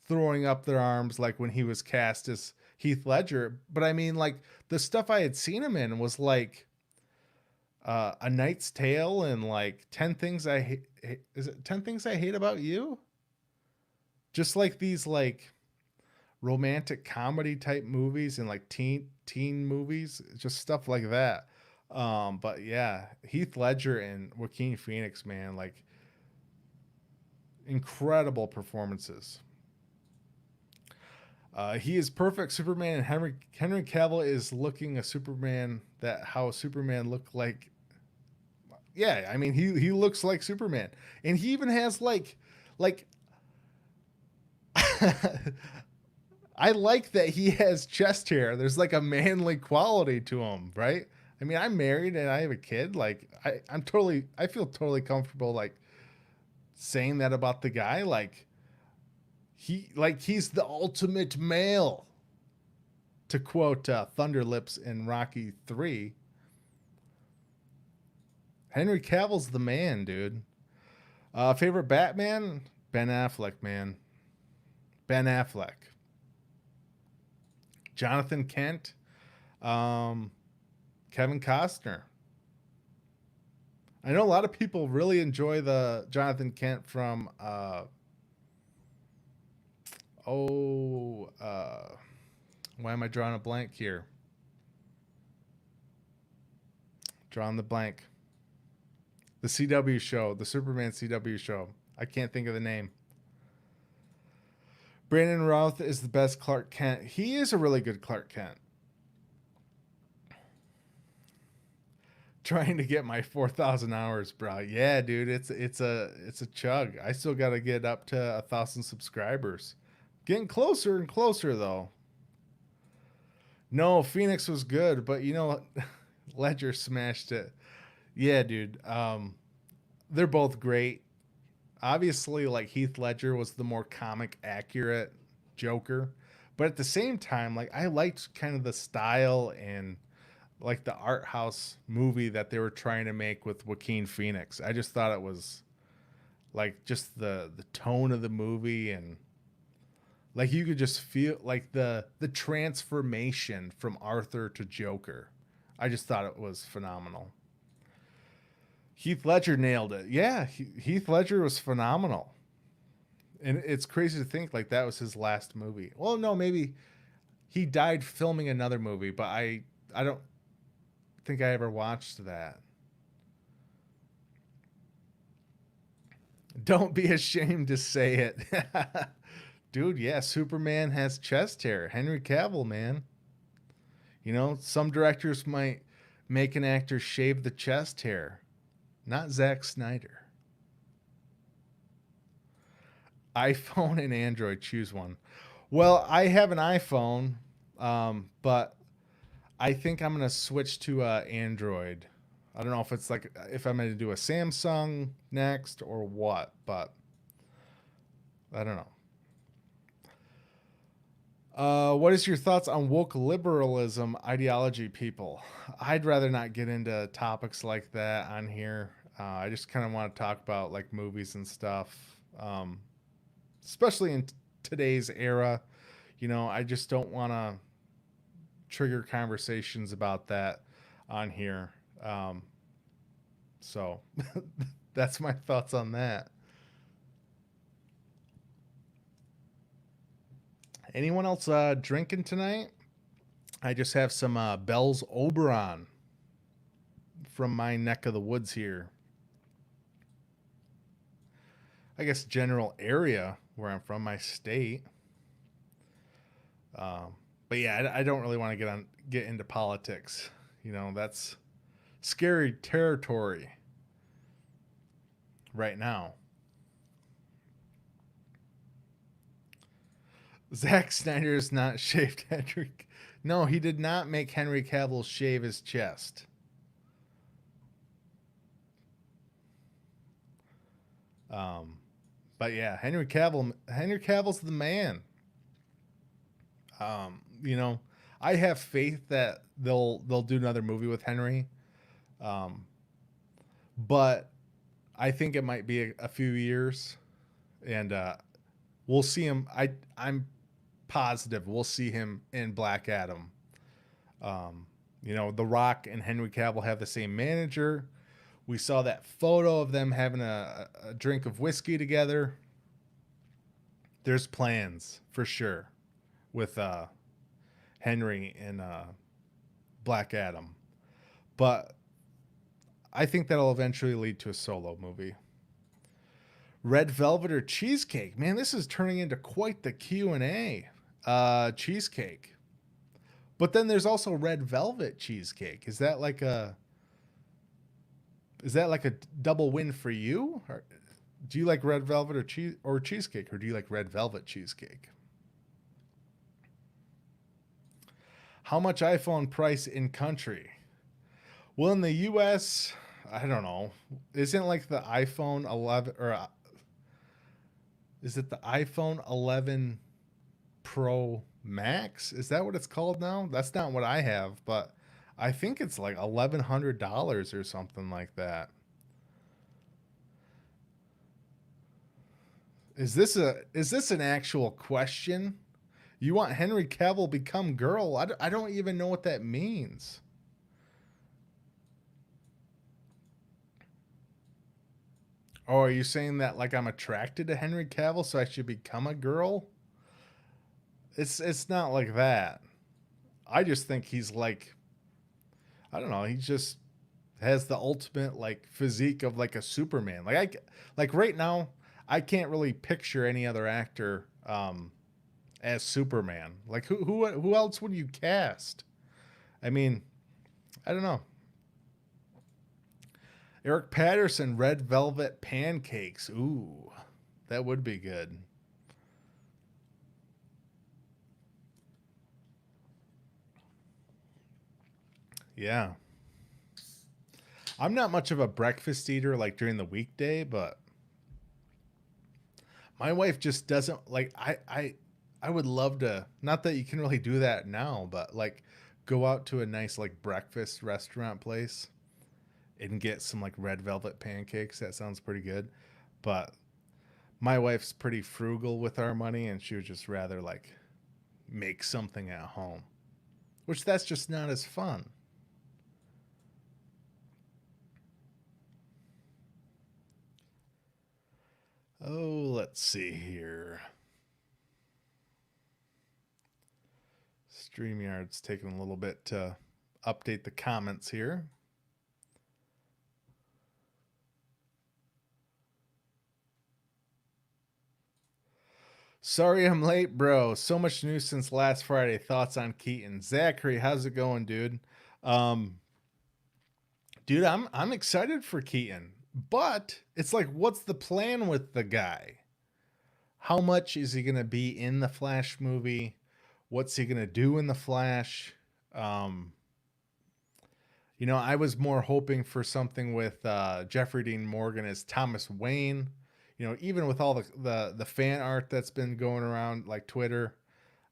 A: throwing up their arms like when he was cast as Heath Ledger. But I mean, like the stuff I had seen him in was like A Knight's Tale and like 10 Things I Hate. Is it 10 Things I Hate About You? Just like these like romantic comedy type movies and like teen movies, just stuff like that. But yeah, Heath Ledger and Joaquin Phoenix, man, like incredible performances. He is perfect Superman, and Henry Cavill is looking a Superman that how Superman looked like. Yeah, I mean he looks like Superman, and he even has like I like that he has chest hair. There's like a manly quality to him, right? I mean, I'm married and I have a kid. Like, I feel totally comfortable like saying that about the guy. Like he's the ultimate male. To quote Thunderlips in Rocky 3, Henry Cavill's the man, dude. Favorite Batman? Ben Affleck, man. Ben Affleck. Jonathan Kent. Um, Kevin Costner. I know a lot of people really enjoy the Jonathan Kent from oh why am I drawing a blank here? Drawing the blank. The CW show, the Superman CW show. I can't think of the name. Brandon Routh is the best Clark Kent. He is a really good Clark Kent. Trying to get my 4,000 hours, bro. Yeah, dude, it's a chug. I still got to get up to 1,000 subscribers. Getting closer and closer though. No, Phoenix was good, but you know, Ledger smashed it. Yeah, dude. They're both great. Obviously, like Heath Ledger was the more comic accurate Joker, but at the same time, like I liked kind of the style and like the art house movie that they were trying to make with Joaquin Phoenix. I just thought it was like just the tone of the movie and Like you could just feel like the transformation from Arthur to Joker. I just thought it was phenomenal. Heath Ledger nailed it. Yeah, Heath Ledger was phenomenal. And it's crazy to think like that was his last movie. Well, no, maybe he died filming another movie, but I don't think I ever watched that. Don't be ashamed to say it. Dude, yeah, Superman has chest hair. Henry Cavill, man. You know, some directors might make an actor shave the chest hair, not Zack Snyder. iPhone and Android, choose one. Well, I have an iPhone, but I think I'm gonna switch to Android. I don't know if it's like if I'm gonna do a Samsung next or what, but I don't know. What is your thoughts on woke liberalism ideology, people? I'd rather not get into topics like that on here. I just kind of want to talk about like movies and stuff, especially in today's era. You know, I just don't want to trigger conversations about that on here. Um, so that's my thoughts on that. Anyone else drinking tonight? I just have some Bell's Oberon from my neck of the woods here. I guess general area where I'm from, my state. But yeah, I don't really want to get into politics. You know, that's scary territory right now. Zack Snyder's not shaved Henry. No, he did not make Henry Cavill shave his chest. Um, but yeah, Henry Cavill's the man. You know, I have faith that they'll do another movie with Henry. Um, but I think it might be a few years, and we'll see him. I'm positive we'll see him in Black Adam. You know, The Rock and Henry Cavill have the same manager. We saw that photo of them having a drink of whiskey together. There's plans for sure with Henry and Black Adam, but I think that'll eventually lead to a solo movie. Red velvet or cheesecake? Man, this is turning into quite the Q&A. Cheesecake. But then there's also red velvet cheesecake. Is that like a double win for you? Or do you like red velvet or cheesecake, or do you like red velvet cheesecake? How much iPhone price in country? Well, in the US, I don't know. Isn't like the iPhone 11 or is it the iPhone 11 Pro Max? Is that what it's called now? That's not what I have, but I think it's like $1,100 or something like that. Is this an actual question? You want Henry Cavill become girl? I don't even know what that means. Oh, are you saying that like I'm attracted to Henry Cavill, so I should become a girl? It's not like that. I just think he's like, I don't know. He just has the ultimate like physique of like a Superman. Like right now, I can't really picture any other actor as Superman. Like who else would you cast? I mean, I don't know. Eric Patterson, red velvet pancakes. Ooh, that would be good. Yeah. I'm not much of a breakfast eater like during the weekday, but my wife just doesn't like I would love to, not that you can really do that now, but like go out to a nice like breakfast restaurant place and get some like red velvet pancakes. That sounds pretty good. But My wife's pretty frugal with our money, and she would just rather like make something at home, which that's just not as fun. Oh, let's see here. StreamYard's taking a little bit to update the comments here. Sorry I'm late, bro. So much news since last Friday. Thoughts on Keaton? Zachery, how's it going, dude? Um, dude, I'm excited for Keaton, but it's like, what's the plan with the guy? How much is he gonna be in the Flash movie? What's he gonna do in the Flash? Um, I was more hoping for something with Jeffrey Dean Morgan as Thomas Wayne. Even with all the fan art that's been going around like Twitter,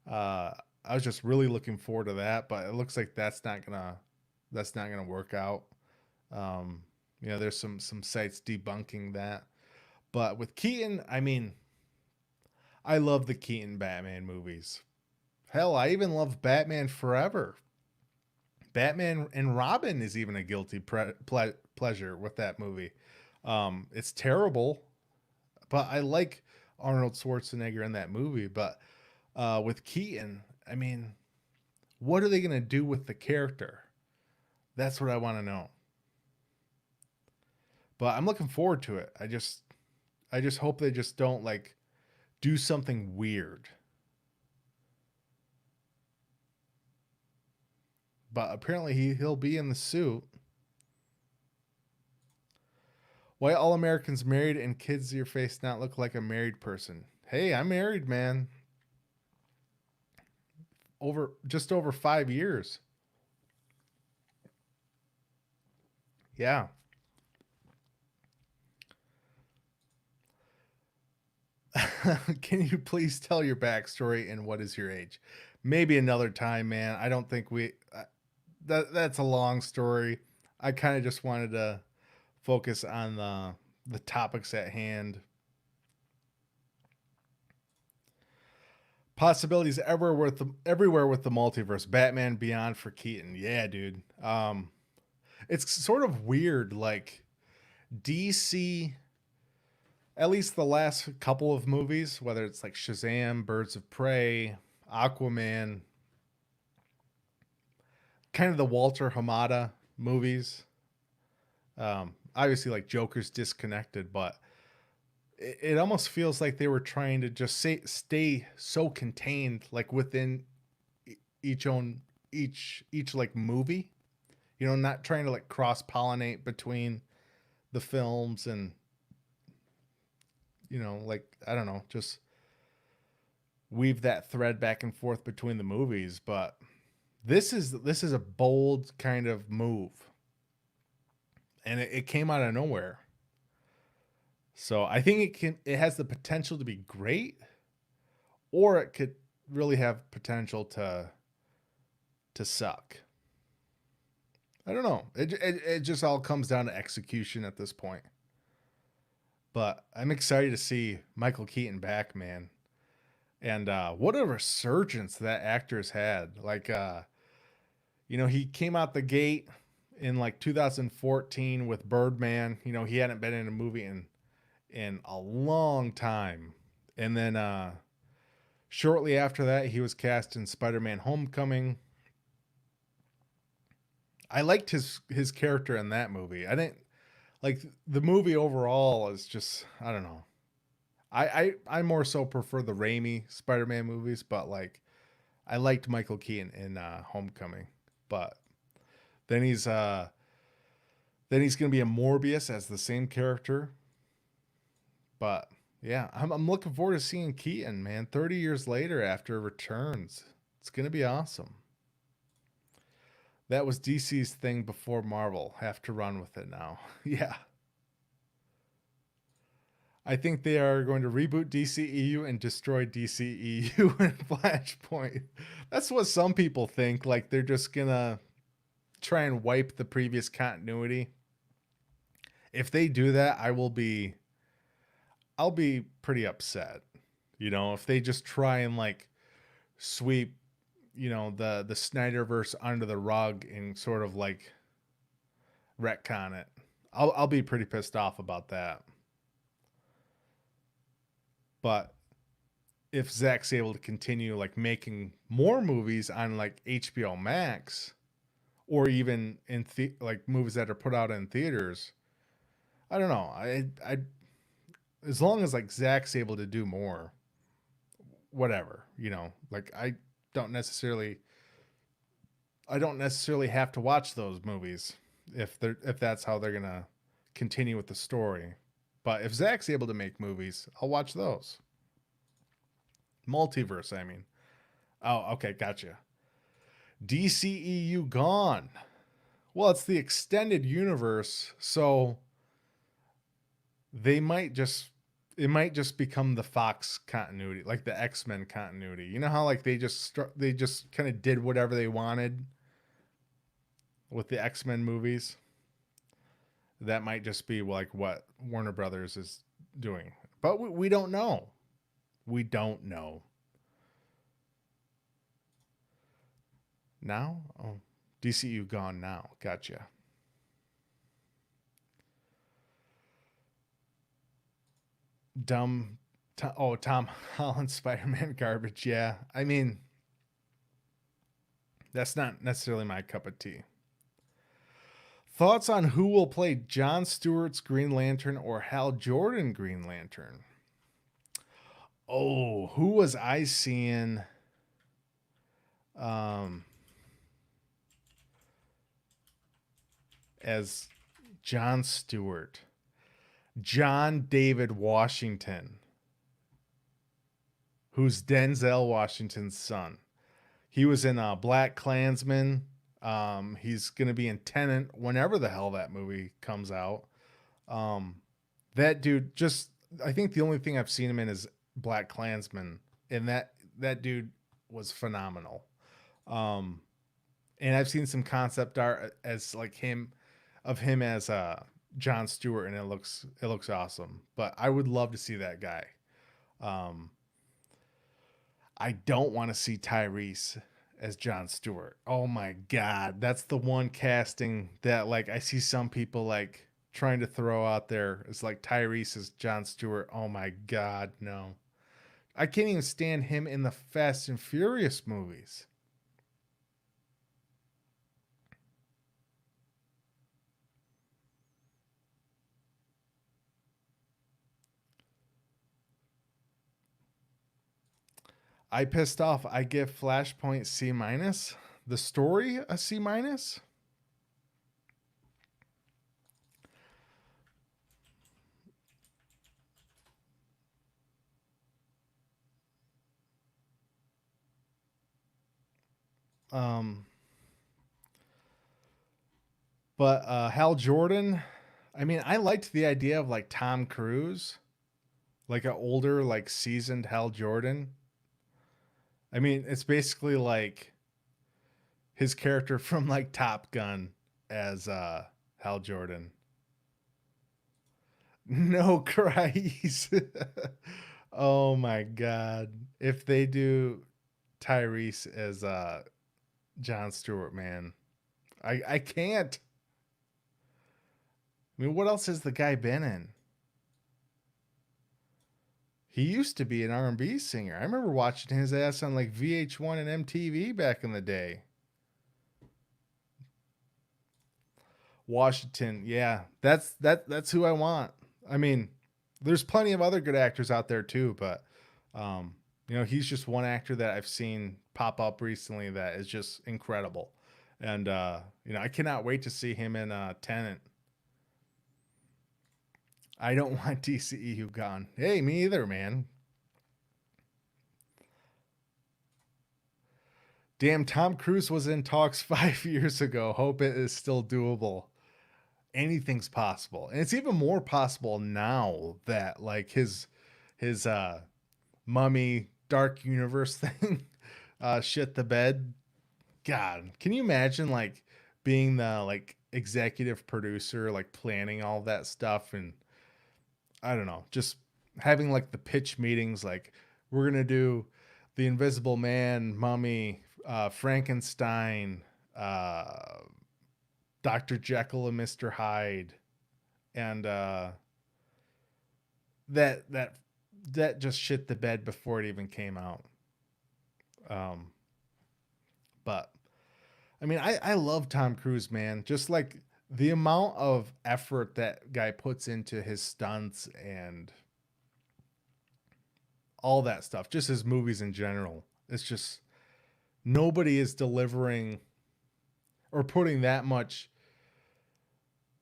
A: I was just really looking forward to that. But it looks like that's not gonna work out. Um, there's some sites debunking that. But with Keaton, I mean, I love the Keaton Batman movies. Hell, I even love Batman Forever. Batman and Robin is even a guilty pleasure with that movie. It's terrible, but I like Arnold Schwarzenegger in that movie. But with Keaton, I mean, what are they going to do with the character? That's what I want to know. But I'm looking forward to it. I just hope they just don't like do something weird. But apparently he'll be in the suit. Why all Americans married and kids to your face not look like a married person? Hey, I'm married, man. Just over 5 years. Yeah. Can you please tell your backstory and what is your age? Maybe another time, man. I don't think that's a long story. I kind of just wanted to focus on the topics at hand. Possibilities everywhere with the multiverse. Batman Beyond for Keaton. Yeah, dude. It's sort of weird. Like DC, at least the last couple of movies, whether it's like Shazam, Birds of Prey, Aquaman, kind of the Walter Hamada movies. Obviously, like Joker's disconnected, but it almost feels like they were trying to just stay so contained, like within each own each like movie. Not trying to like cross pollinate between the films and like I don't know, just weave that thread back and forth between the movies. But this is a bold kind of move, and it came out of nowhere. So I think it has the potential to be great, or it could really have potential to suck. I don't know. It just all comes down to execution at this point. But I'm excited to see Michael Keaton back, man. And what a resurgence that actor's had. Like he came out the gate in like 2014 with Birdman. He hadn't been in a movie in a long time. And then shortly after that, he was cast in Spider-Man Homecoming. I liked his character in that movie. I didn't like the movie overall is just I don't know. I more so prefer the Raimi Spider-Man movies, but like I liked Michael Keaton in Homecoming. But then he's gonna be a Morbius as the same character. But yeah, I'm looking forward to seeing Keaton, man. 30 years later after returns. It's gonna be awesome. That was DC's thing before Marvel. Have to run with it now. Yeah. I think they are going to reboot DCEU and destroy DCEU in Flashpoint. That's what some people think. Like they're just gonna try and wipe the previous continuity. If they do that, I'll be pretty upset, if they just try and like sweep, the Snyderverse under the rug and sort of like retcon it. I'll be pretty pissed off about that. But if Zack's able to continue like making more movies on like HBO Max or even in like movies that are put out in theaters, I don't know. I as long as like Zack's able to do more, whatever, like don't necessarily I don't necessarily have to watch those movies if that's how they're gonna continue with the story. But if Zack's able to make movies, I'll watch those. Multiverse, I mean. Oh, okay, gotcha. DCEU gone. Well, it's the extended universe, so they might just it might just become the Fox continuity, like the X-Men continuity. You know how like they just kind of did whatever they wanted with the X-Men movies? That might just be like what Warner Brothers is doing. But we don't know. We don't know. Now? Oh, DCU gone now. Gotcha. Dumb. Tom Holland Spider-Man garbage. Yeah. I mean, that's not necessarily my cup of tea. Thoughts on who will play Jon Stewart's Green Lantern or Hal Jordan Green Lantern? Oh, who was I seeing? As Jon Stewart. John David Washington, who's Denzel Washington's son. He was in Black Klansman. He's going to be in Tenet whenever the hell that movie comes out. That dude I think the only thing I've seen him in is Black Klansman, and that dude was phenomenal. And I've seen some concept art as like him as Jon Stewart, and it looks awesome. But I would love to see that guy. I don't want to see Tyrese as Jon Stewart. Oh my god, that's the one casting that like I see some people like trying to throw out there. It's like Tyrese as Jon Stewart. Oh my god, no. I can't even stand him in the Fast and Furious movies. I pissed off. I give Flashpoint C minus. The story a C minus. But Hal Jordan, I mean, I liked the idea of like Tom Cruise, like an older, like seasoned Hal Jordan. I mean, it's basically like his character from like Top Gun as Hal Jordan. No Christ. Oh my god. If they do Tyrese as Jon Stewart, man. I can't. I mean, what else has the guy been in? He used to be an R&B singer. I remember watching his ass on like VH1 and MTV back in the day. Washington, yeah, that's who I want. I mean, there's plenty of other good actors out there too, but he's just one actor that I've seen pop up recently that is just incredible, and I cannot wait to see him in Tenet. I don't want DCEU gone. Hey, me either, man. Damn, Tom Cruise was in talks 5 years ago. Hope it is still doable. Anything's possible, and it's even more possible now that like his mummy dark universe thing shit the bed. God, can you imagine like being the like executive producer, like planning all that stuff, and I don't know, just having like the pitch meetings, like we're gonna do the Invisible Man, Mummy, Frankenstein, uh, Dr. Jekyll and Mr. Hyde, and that that that just shit the bed before it even came out. Um, but I mean, I love Tom Cruise, man. Just like the amount of effort that guy puts into his stunts and all that stuff, just his movies in general. It's just nobody is delivering or putting that much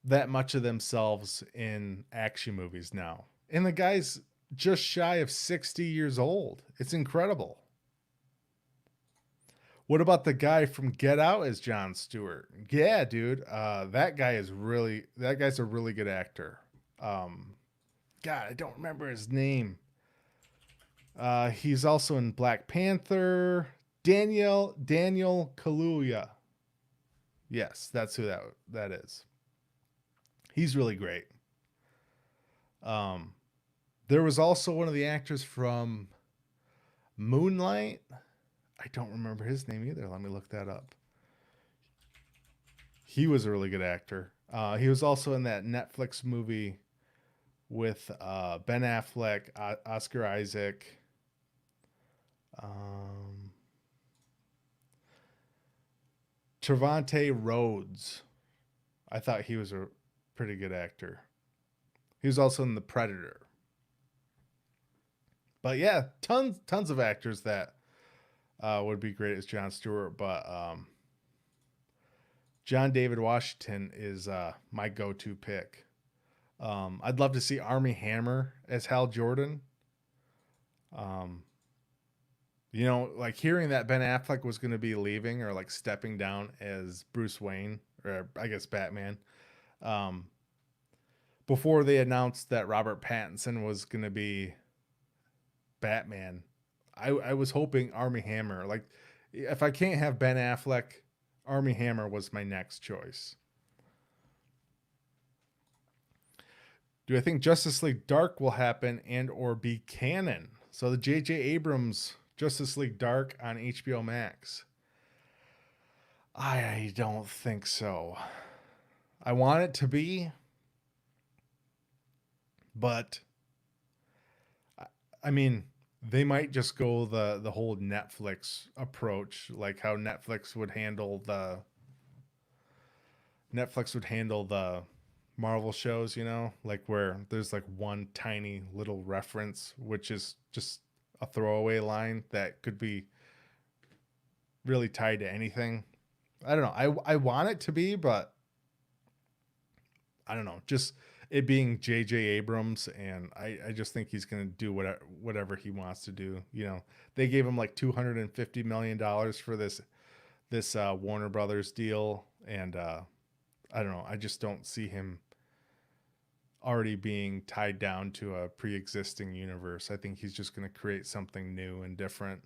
A: of themselves in action movies now. And the guy's just shy of 60 years old. It's incredible. What about the guy from Get Out as Jon Stewart? Yeah, dude. That guy's a really good actor. Um, God, I don't remember his name. He's also in Black Panther. Daniel Kaluuya. Yes, that's who that is. He's really great. Um, there was also one of the actors from Moonlight. I don't remember his name either. Let me look that up. He was a really good actor. He was also in that Netflix movie with Ben Affleck, Oscar Isaac. Um, Trevante Rhodes. I thought he was a pretty good actor. He was also in The Predator. But yeah, tons of actors that would be great as Jon Stewart. But John David Washington is my go-to pick. I'd love to see Army Hammer as Hal Jordan. Um, like hearing that Ben Affleck was going to be leaving or like stepping down as Bruce Wayne, or I guess Batman, um, before they announced that Robert Pattinson was going to be Batman. I was hoping Army Hammer. Like, if I can't have Ben Affleck, Army Hammer was my next choice. Do I think Justice League Dark will happen and or be canon? So the J.J. Abrams Justice League Dark on HBO Max. I don't think so. I want it to be, but I mean, they might just go the whole Netflix approach, like how Netflix would handle the Marvel shows, like where there's like one tiny little reference, which is just a throwaway line that could be really tied to anything. I don't know. I want it to be, but I don't know. Just it being J.J. Abrams, and I just think he's going to do whatever he wants to do. They gave him like $250 million for this Warner Brothers deal, and I don't know. I just don't see him already being tied down to a pre-existing universe. I think he's just going to create something new and different.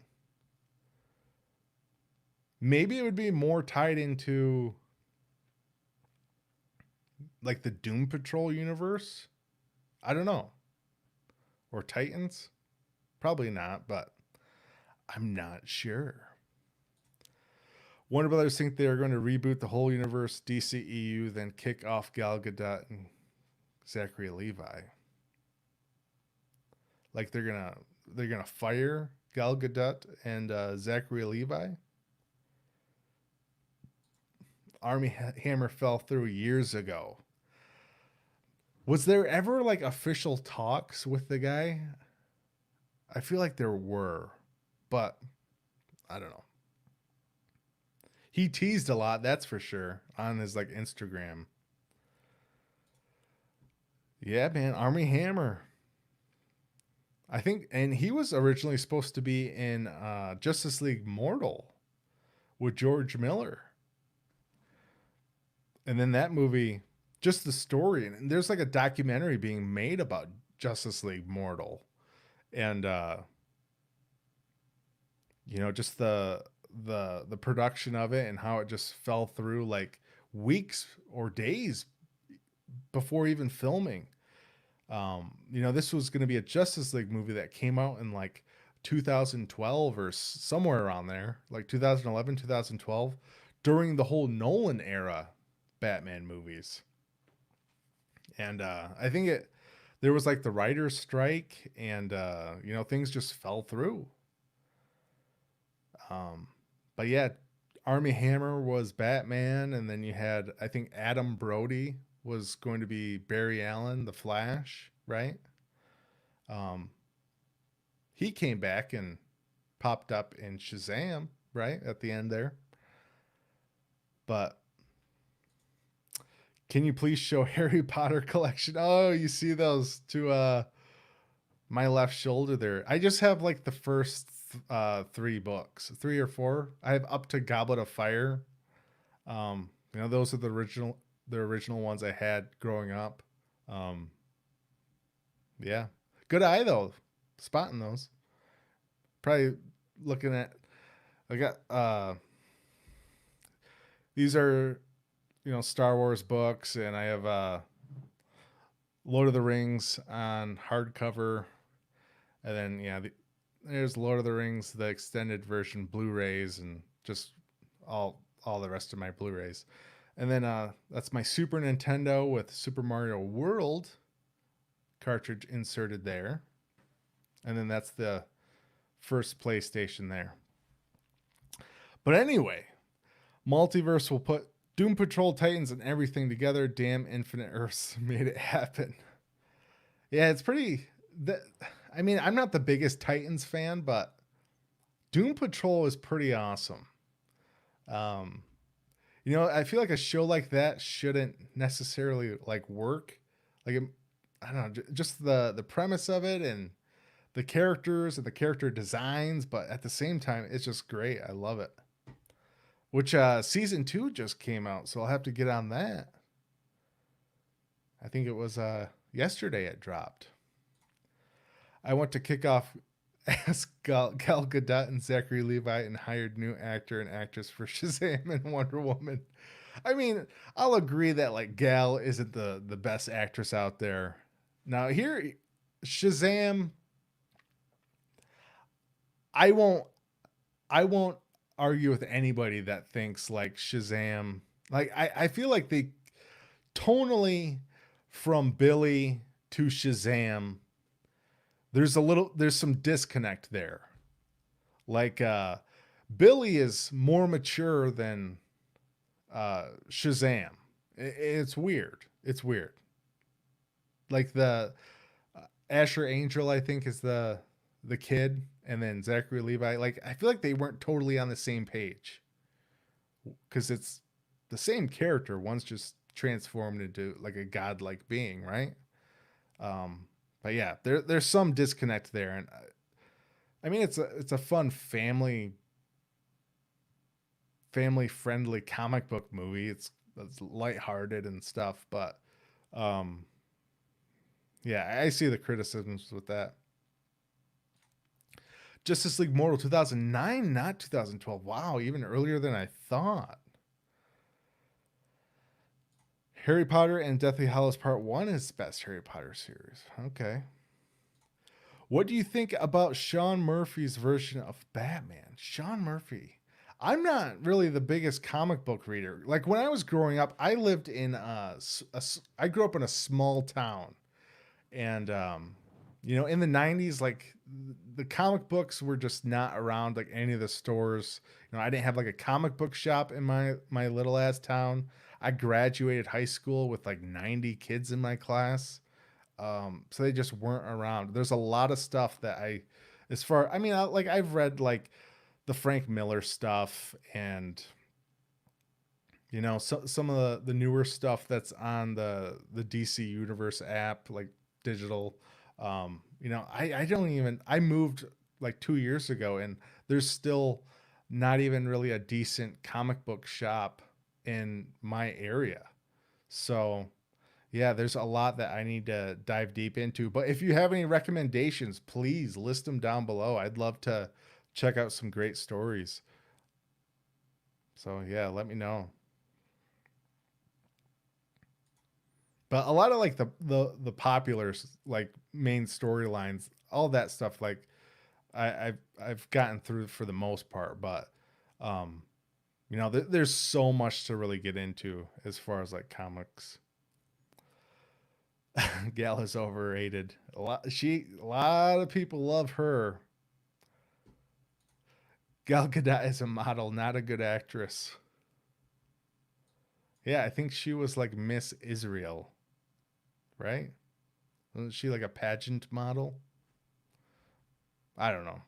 A: Maybe it would be more tied into like the Doom Patrol universe. I don't know. Or Titans? Probably not, but I'm not sure. Warner Brothers think they are going to reboot the whole universe, DCEU, then kick off Gal Gadot and Zachary Levi. Like they're gonna fire Gal Gadot and Zachary Levi. Army Hammer fell through years ago. Was there ever like official talks with the guy? I feel like there were, but I don't know. He teased a lot, that's for sure, on his like Instagram. Yeah, man, Army Hammer. I think, and he was originally supposed to be in Justice League Mortal with George Miller. And then that movie, just the story, and there's like a documentary being made about Justice League Mortal, and just the production of it and how it just fell through like weeks or days before even filming. This was going to be a Justice League movie that came out in like 2012 or somewhere around there, like 2011, 2012, during the whole Nolan era Batman movies. And I think there was like the writer's strike, and things just fell through. Um, but yeah, Army Hammer was Batman, and then you had, I think, Adam Brody was going to be Barry Allen, the Flash, right? Um, he came back and popped up in Shazam, right at the end there. But can you please show Harry Potter collection? Oh, you see those to my left shoulder there. I just have like the first three books, three or four. I have up to Goblet of Fire. Those are the original ones I had growing up. Um, yeah, good eye though, spotting those. Probably looking at. I got these are Star Wars books, and I have Lord of the Rings on hardcover, and then there's Lord of the Rings the extended version Blu-rays, and just all the rest of my Blu-rays. And then that's my Super Nintendo with Super Mario World cartridge inserted there. And then that's the first PlayStation there. But anyway, Multiverse will put Doom Patrol Titans and everything together. Damn, Infinite Earths made it happen. Yeah, it's pretty... I'm not the biggest Titans fan, but Doom Patrol is pretty awesome. I feel like a show like that shouldn't necessarily like work. Like, I don't know, just the premise of it and the characters and the character designs, but at the same time, it's just great. I love it. Which season 2 just came out, so I'll have to get on that. I think it was yesterday it dropped. I went to kick off as Gal Gadot and Zachary Levi and hired new actor and actress for Shazam and Wonder Woman. I mean, I'll agree that like Gal isn't the best actress out there. Now here, Shazam, I won't argue with anybody that thinks like Shazam. Like I feel like they tonally from Billy to Shazam, there's some disconnect there. Like Billy is more mature than Shazam. It's weird. It's weird. Like the Asher Angel, I think, is the kid, and then Zachary Levi. Like I feel like they weren't totally on the same page because it's the same character. One's just transformed into like a godlike being, right? But yeah, there's some disconnect there, and I mean it's a fun family friendly comic book movie. It's lighthearted and stuff, but yeah, I see the criticisms with that. Justice League Mortal 2009, not 2012. Wow, even earlier than I thought. Harry Potter and Deathly Hallows Part 1 is best Harry Potter series. Okay. What do you think about Sean Murphy's version of Batman? Sean Murphy. I'm not really the biggest comic book reader. Like when I was growing up, I lived in I grew up in a small town. And in the 90s, like the comic books were just not around like any of the stores. I didn't have like a comic book shop in my little ass town. I graduated high school with like 90 kids in my class. So they just weren't around. There's a lot of stuff that I've read like the Frank Miller stuff, and some of the newer stuff that's on the DC Universe app, like digital. I moved like 2 years ago, and there's still not even really a decent comic book shop in my area. So yeah, there's a lot that I need to dive deep into. But if you have any recommendations, please list them down below. I'd love to check out some great stories. So yeah, let me know. But a lot of like the popular like main storylines, all that stuff, like I've gotten through for the most part. But um, there's so much to really get into as far as like comics. Gal is overrated. A lot of people love her. Gal Gadot is a model, not a good actress. Yeah, I think she was like Miss Israel, right? Wasn't she like a pageant model? I don't know.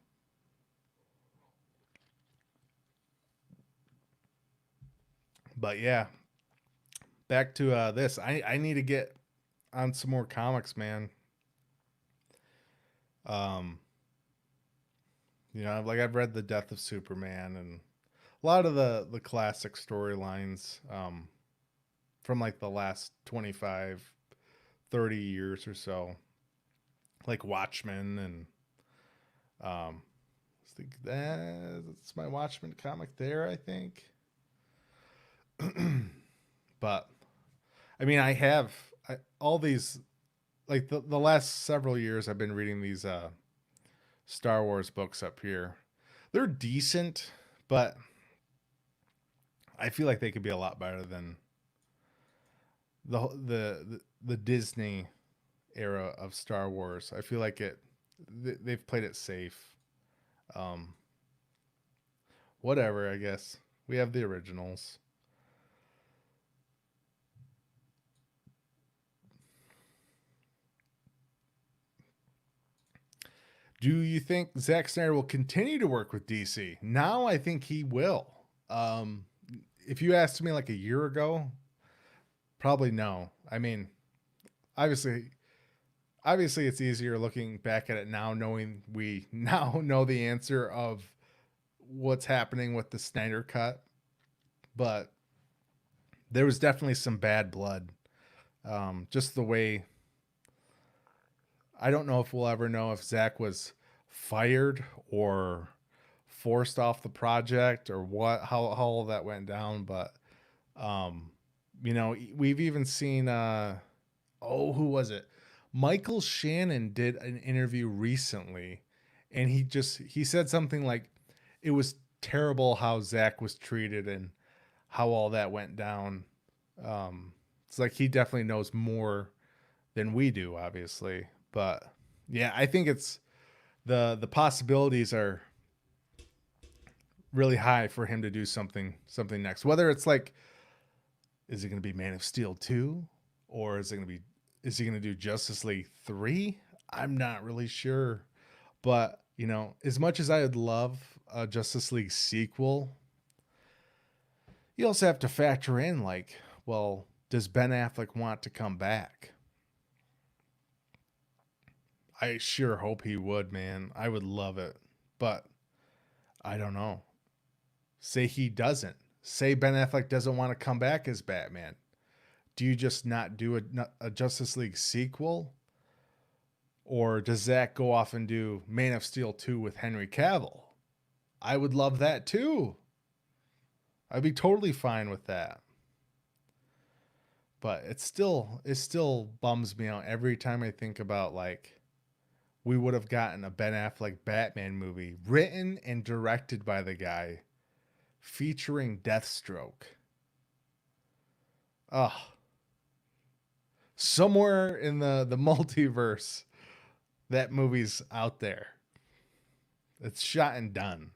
A: But yeah, back to this. I need to get on some more comics, man. Um, like I've read The Death of Superman and a lot of the classic storylines from like the last 25, 30 years or so. Like Watchmen and I think that's my Watchmen comic there, I think. But I mean, all these like the last several years I've been reading these Star Wars books up here. They're decent, but I feel like they could be a lot better than the Disney era of Star Wars. I feel like they've played it safe. Um, Whatever, I guess. We have the originals. Do you think Zack Snyder will continue to work with DC? Now I think he will. Um, if you asked me like a year ago, probably no. I mean, obviously, obviously it's easier looking back at it now, knowing we now know the answer of what's happening with the Snyder cut. But there was definitely some bad blood. Just the way I don't know if we'll ever know if Zack was fired or forced off the project or how all that went down. But um, we've even seen who was it? Michael Shannon did an interview recently, and he said something like it was terrible how Zack was treated and how all that went down. It's like he definitely knows more than we do, obviously. But yeah, I think it's the possibilities are really high for him to do something next. Whether it's like, is it going to be Man of Steel 2, or is he going to do Justice League 3? I'm not really sure. But as much as I would love a Justice League sequel, you also have to factor in like, well, does Ben Affleck want to come back? I sure hope he would, man. I would love it. But I don't know. Say he doesn't. Say Ben Affleck doesn't want to come back as Batman. Do you just not do a Justice League sequel? Or does Zack go off and do Man of Steel 2 with Henry Cavill? I would love that too. I'd be totally fine with that. But it still bums me out every time I think about like we would have gotten a Ben Affleck Batman movie written and directed by the guy featuring Deathstroke. Ugh. Somewhere in the multiverse, that movie's out there. It's shot and done.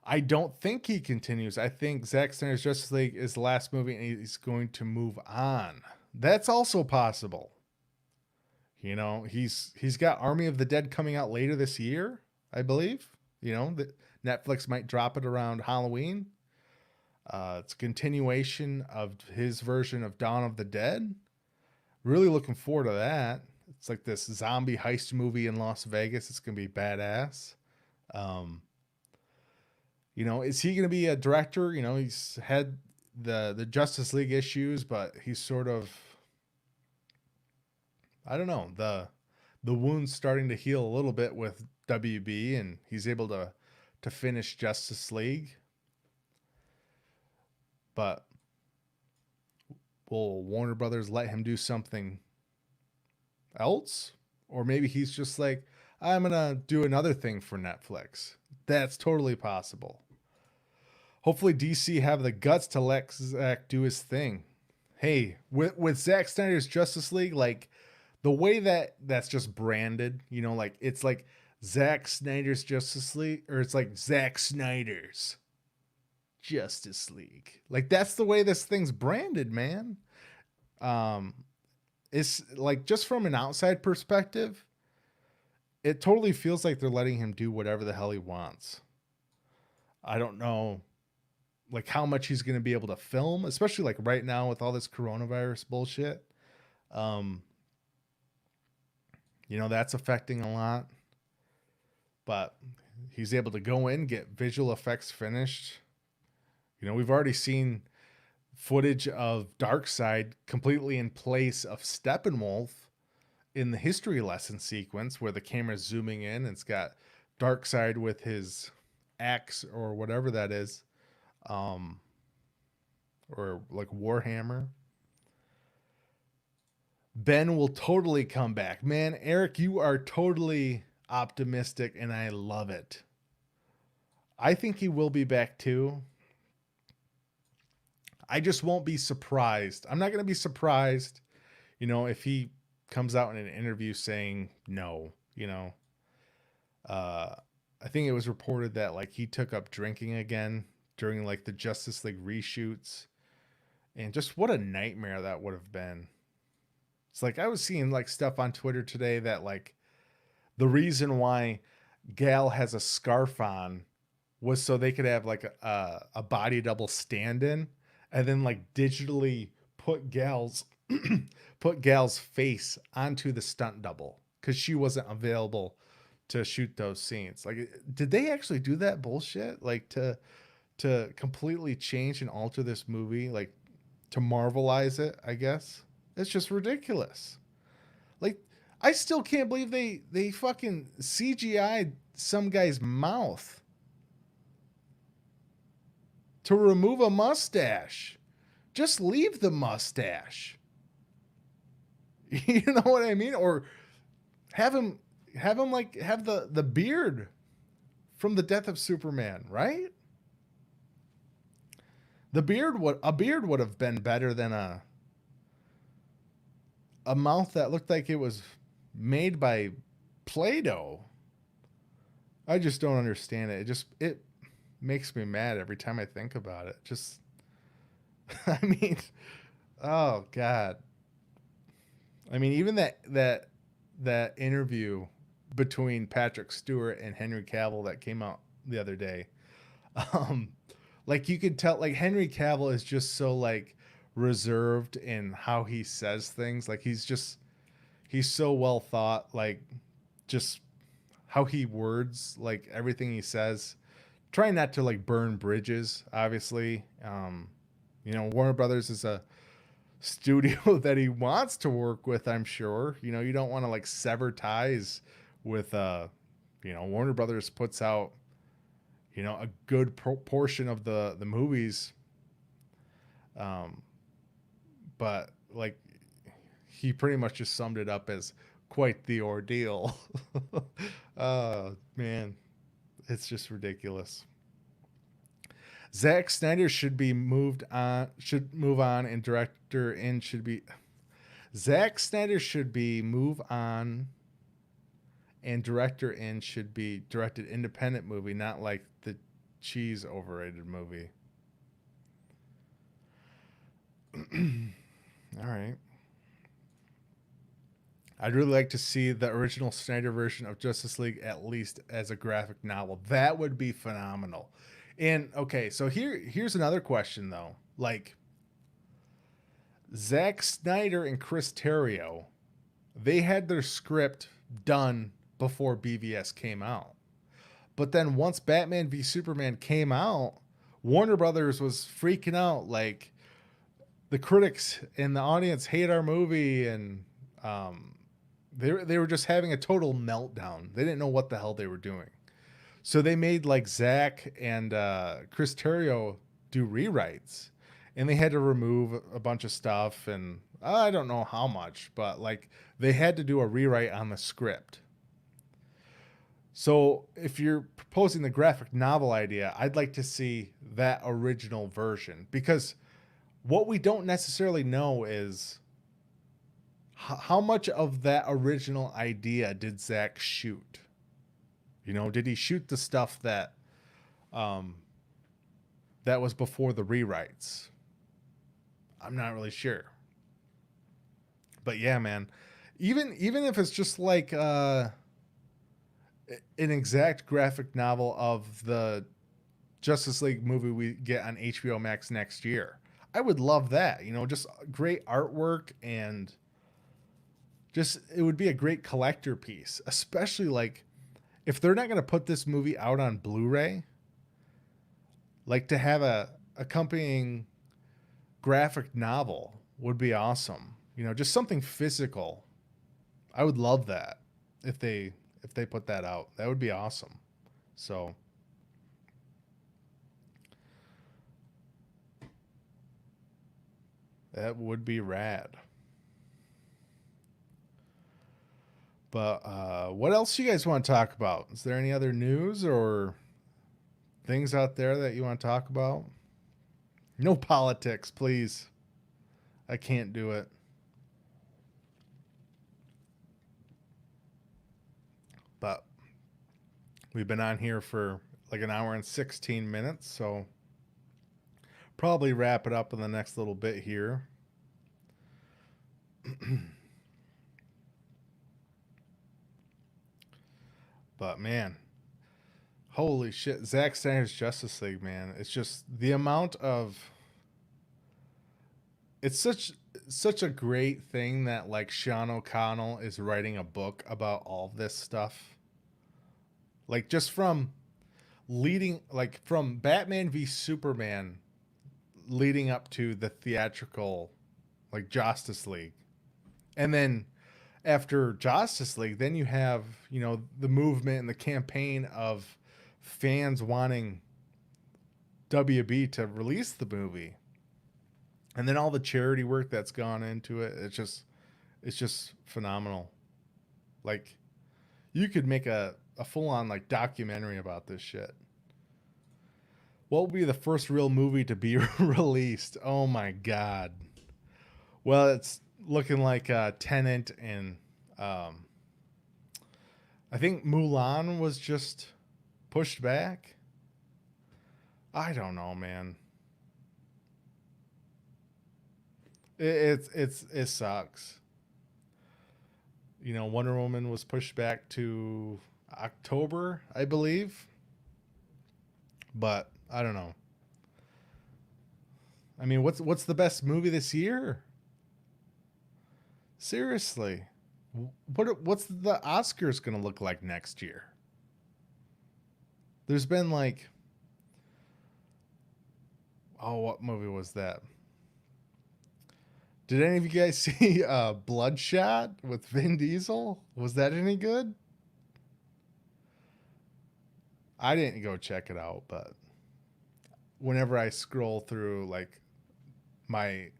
A: I don't think he continues. I think Zack Snyder's Justice League is the last movie and he's going to move on. That's also possible. He's got Army of the Dead coming out later this year, I believe. That Netflix might drop it around Halloween. It's a continuation of his version of Dawn of the Dead. Really looking forward to that. It's like this zombie heist movie in Las Vegas. It's gonna be badass. Um, is he gonna be a director? He's had the Justice League issues, but he's sort of, I don't know, the wound's starting to heal a little bit with WB, and he's able to finish Justice League. But will Warner Brothers let him do something else? Or maybe he's just like, I'm going to do another thing for Netflix. That's totally possible. Hopefully DC have the guts to let Zack do his thing. Hey, with Zack Snyder's Justice League, like the way that's just branded, you know, like it's like Zack Snyder's Justice League, or it's like Zack Snyder's Justice League. Like that's the way this thing's branded, man. Um, it's like, just from an outside perspective, it totally feels like they're letting him do whatever the hell he wants. I don't know like how much he's going to be able to film, especially like right now with all this coronavirus bullshit. Um, you know, that's affecting a lot, but he's able to go in, get visual effects finished. You know, we've already seen footage of Darkseid completely in place of Steppenwolf in the history lesson sequence where the camera's zooming in and it's got Darkseid with his axe or whatever that is, or like Warhammer. Ben will totally come back. Man, Eric, you are totally optimistic and I love it. I think he will be back too. I just won't be surprised. I'm not going to be surprised, you know, if he comes out in an interview saying no, you know. I think it was reported that like he took up drinking again during like the Justice League reshoots, and just what a nightmare that would have been. It's like I was seeing like stuff on Twitter today that like the reason why Gal has a scarf on was so they could have like a body double stand-in and then like digitally put Gal's face onto the stunt double because she wasn't available to shoot those scenes. Like, did they actually do that bullshit? Like to completely change and alter this movie, like to Marvelize it, I guess. It's just ridiculous. Like, I still can't believe they fucking CGI'd some guy's mouth to remove a mustache. Just leave the mustache. You know what I mean? Or have him like have the beard from the Death of Superman, right? A beard would have been better than a mouth that looked like it was made by Play-Doh. I just don't understand it. It makes me mad every time I think about it. Just I mean, oh God. I mean, even that interview between Patrick Stewart and Henry Cavill that came out the other day. Like you could tell like Henry Cavill is just so like reserved in how he says things. Like he's so well thought, like just how he words like everything he says. Trying not to like burn bridges, obviously. You know, Warner Brothers is a studio that he wants to work with, I'm sure. You know, you don't want to like sever ties with you know, Warner Brothers puts out, you know, a good portion of the movies. But like he pretty much just summed it up as quite the ordeal. Oh man, it's just ridiculous. Zack Snyder should move on, and director in should be Zack Snyder should be move on, and director in should be directed independent movie, not like the cheese overrated movie. All right. I'd really like to see the original Snyder version of Justice League at least as a graphic novel. That would be phenomenal. And okay, so here's another question though. Like Zack Snyder and Chris Terrio, they had their script done before BVS came out. But then once Batman v Superman came out, Warner Brothers was freaking out like the critics and the audience hate our movie, and they were just having a total meltdown. They didn't know what the hell they were doing. So they made like Zack and Chris Terrio do rewrites. and they had to remove a bunch of stuff, and I don't know how much, but like they had to do a rewrite on the script. So if you're proposing the graphic novel idea, I'd like to see that original version, because what we don't necessarily know is how much of that original idea did Zack shoot? You know, did he shoot the stuff um, that was before the rewrites? I'm not really sure. But yeah, man, even if it's just like an exact graphic novel of the Justice League movie we get on HBO Max next year, I would love that. You know, just great artwork, and just it would be a great collector piece, especially like if they're not going to put this movie out on Blu-ray, like to have a accompanying graphic novel would be awesome. You know, just something physical. I would love that if they put that out. That would be awesome. So that would be rad. But what else you guys want to talk about? Is there any other news or things out there that you want to talk about? No politics, please. I can't do it. But we've been on here for like an hour and 16 minutes, so probably wrap it up in the next little bit here. But man, holy shit, Zack Snyder's Justice League, man. It's just the amount of it's such a great thing that like Sean O'Connell is writing a book about all this stuff. Like just from leading like from Batman v Superman leading up to the theatrical like Justice League. And then after Justice League, then you have, you know, the movement and the campaign of fans wanting WB to release the movie. And then all the charity work that's gone into it, it's just phenomenal. Like you could make a full on like documentary about this shit. What will be the first real movie to be released? Oh my god. Well, it's looking like Tenet and um, I think Mulan was just pushed back. I don't know, man. It sucks. You know, Wonder Woman was pushed back to October, I believe. But I don't know. I mean, what's the best movie this year? Seriously. What's the Oscars going to look like next year? There's been like oh, what movie was that? Did any of you guys see Bloodshot with Vin Diesel? Was that any good? I didn't go check it out, but whenever I scroll through like my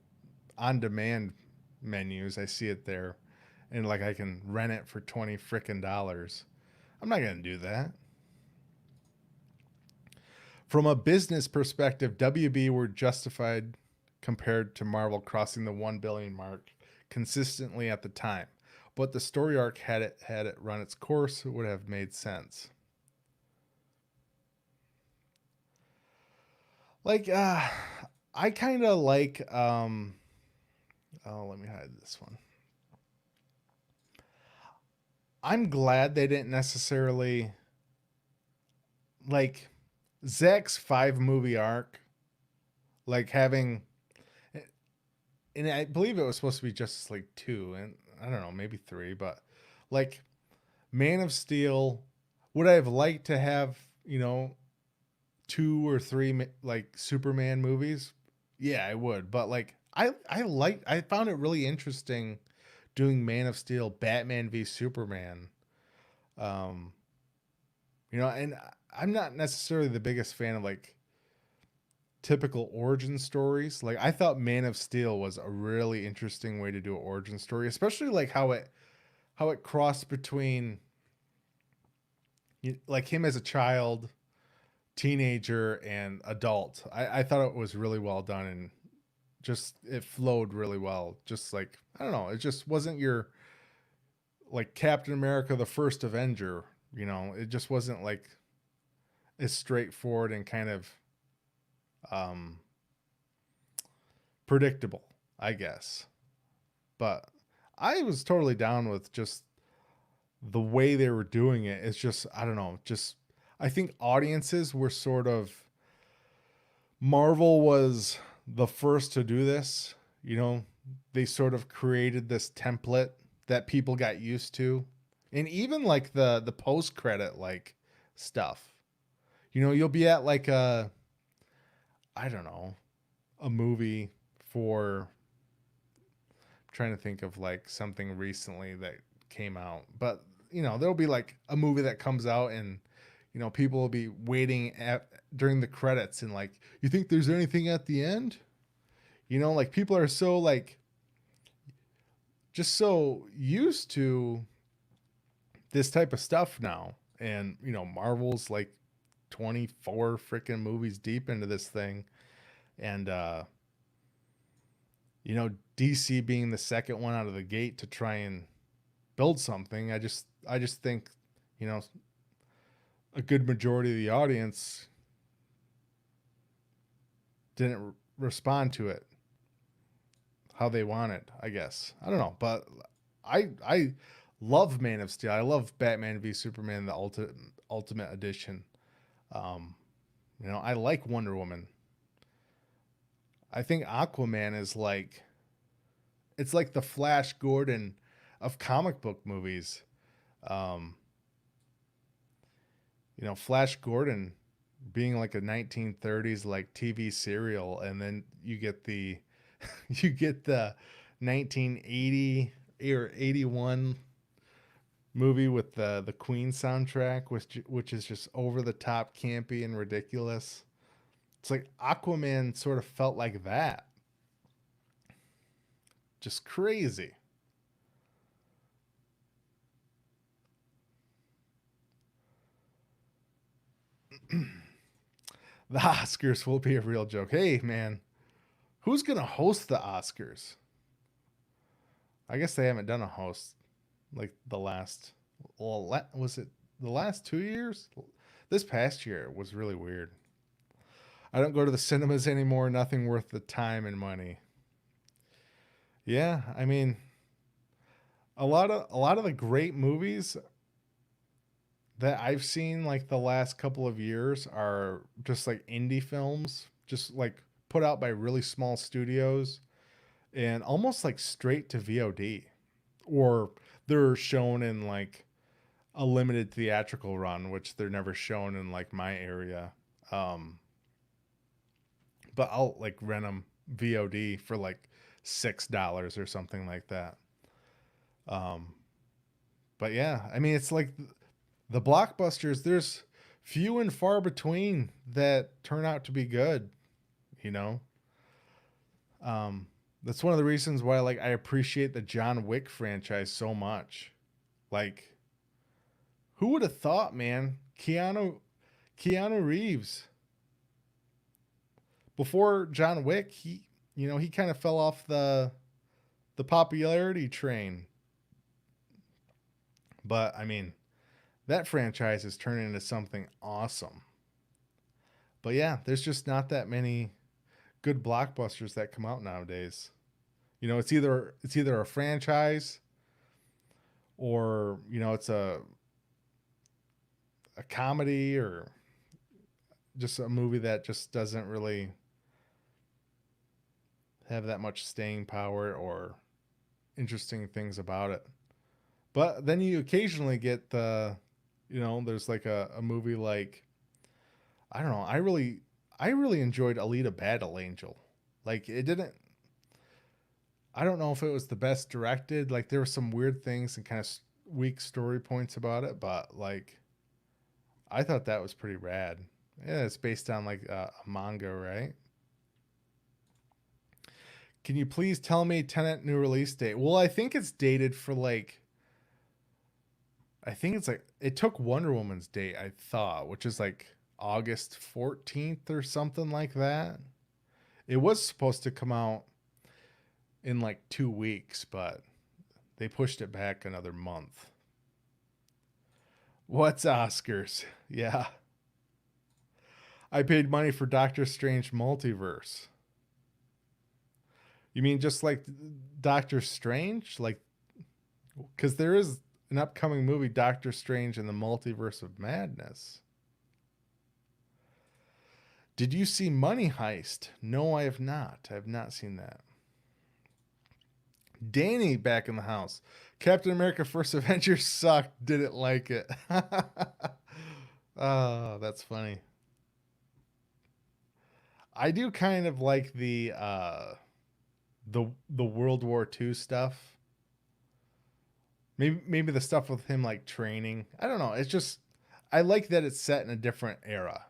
A: on-demand menus, I see it there, and like I can rent it for 20 frickin' dollars. I'm not gonna do that. From a business perspective, WB were justified compared to Marvel crossing the 1 billion mark consistently at the time. But the story arc had it run its course, it would have made sense. Like I kind of like oh, let me hide this one. I'm glad they didn't necessarily like Zack's 5 movie arc, like having, and I believe it was supposed to be Justice League 2, and I don't know, maybe 3, but like Man of Steel, would I have liked to have, you know, 2 or 3 like Superman movies? Yeah, I would, but like I found it really interesting doing Man of Steel, Batman v Superman. Um, you know, and I'm not necessarily the biggest fan of like typical origin stories. Like I thought Man of Steel was a really interesting way to do an origin story, especially like how it crossed between like him as a child, teenager, and adult. I thought it was really well done, and just it flowed really well. Just like I don't know, it just wasn't your like Captain America the first Avenger, it just wasn't like as straightforward and kind of um predictable, I guess. But I was totally down with just the way they were doing it. It's just I don't know, just I think audiences were sort of Marvel was the first to do this, you know. They sort of created this template that people got used to. And even like the post credit like stuff. You'll be at like a I don't know, a movie for I'm trying to think of like something recently that came out. But, there'll be like a movie that comes out and people will be waiting at during the credits and like, you think there's anything at the end? Like people are so like just so used to this type of stuff now. And, Marvel's like 24 freaking movies deep into this thing. And DC being the second one out of the gate to try and build something. I just think, you know, a good majority of the audience didn't respond to it how they wanted, I guess. I don't know, but I love Man of Steel. I love Batman v Superman the ultimate edition. Um I like Wonder Woman. I think Aquaman is like it's like the Flash Gordon of comic book movies. Um Flash Gordon being like a 1930s like TV serial, and then you get the you get the 1980 or 81 movie with the Queen soundtrack, which is just over the top, campy, and ridiculous. It's like Aquaman sort of felt like that, just crazy. The Oscars will be a real joke. Hey, man, who's gonna host the Oscars? I guess they haven't done a host like the last. Well, was it the last 2 years? This past year was really weird. I don't go to the cinemas anymore. Nothing worth the time and money. Yeah, I mean, a lot of the great movies that I've seen like the last couple of years are just like indie films, just like put out by really small studios and almost like straight to VOD, or they're shown in like a limited theatrical run, which they're never shown in like my area. Um, but I'll like rent them VOD for like $6 or something like that. Um, but yeah, I mean, it's like the blockbusters. There's few and far between that turn out to be good. You know, um, that's one of the reasons why like I appreciate the John Wick franchise so much. Like, who would have thought, man? Keanu Reeves before John Wick, he kind of fell off the popularity train. But I mean, that franchise is turning into something awesome. But yeah, there's just not that many good blockbusters that come out nowadays. It's either a franchise, or it's a comedy, or just a movie that just doesn't really have that much staying power or interesting things about it. But then you occasionally get there's like a movie like, I don't know, I really enjoyed Alita Battle Angel. Like it didn't I don't know if it was the best directed. Like there were some weird things and kind of weak story points about it, but like I thought that was pretty rad. Yeah, it's based on like a manga, right? Can you please tell me Tenet new release date? Well, I think it's dated for like, I think it's like, it took Wonder Woman's date, I thought, which is like August 14th or something like that. It was supposed to come out in like 2 weeks, but they pushed it back another month. What's Oscars? Yeah. I paid money for Doctor Strange Multiverse. You mean just like Doctor Strange? Like, because there is an upcoming movie, Doctor Strange in the Multiverse of Madness. Did you see Money Heist? No, I have not. I have not seen that. Danny back in the house. Captain America First Avenger sucked. Didn't like it. Oh, that's funny. I do kind of like the World War II stuff. Maybe the stuff with him like training. I don't know. It's just I like that it's set in a different era.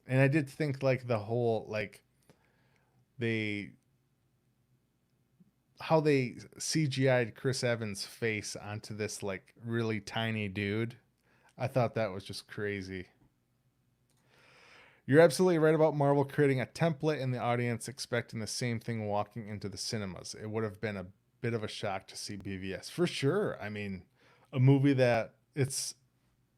A: And I did think like the whole like they how they CGI'd Chris Evans' face onto this like really tiny dude. I thought that was just crazy. You're absolutely right about Marvel creating a template and the audience expecting the same thing walking into the cinemas. It would have been a bit of a shock to see BVS for sure. I mean, a movie that it's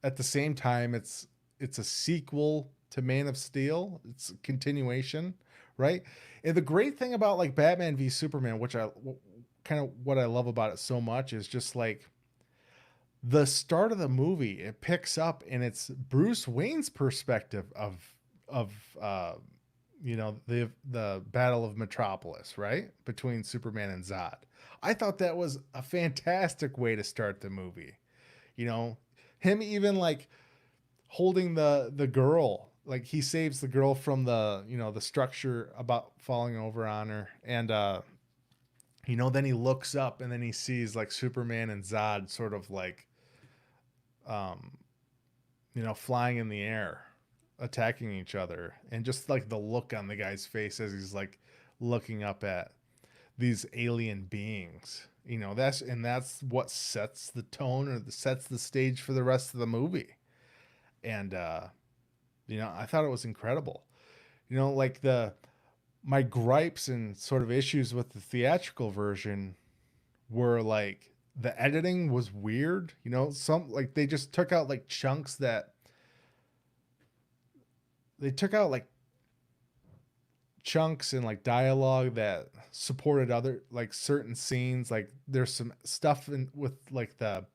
A: at the same time it's a sequel to Man of Steel. It's a continuation, right? And the great thing about like Batman v Superman, which I kind of what I love about it so much is just like the start of the movie, it picks up and it's Bruce Wayne's perspective of the Battle of Metropolis, right? Between Superman and Zod. I thought that was a fantastic way to start the movie. You know, him even like holding the girl, like he saves the girl from the structure about falling over on her, and then he looks up and then he sees like Superman and Zod sort of like um flying in the air, attacking each other, and just like the look on the guy's face as he's like looking up at these alien beings. That's what sets the tone or sets the stage for the rest of the movie. And I thought it was incredible. Like the my gripes and sort of issues with the theatrical version were like the editing was weird. Some like they just took out like chunks that they took out like chunks and like dialogue that supported other like certain scenes. Like there's some stuff with like the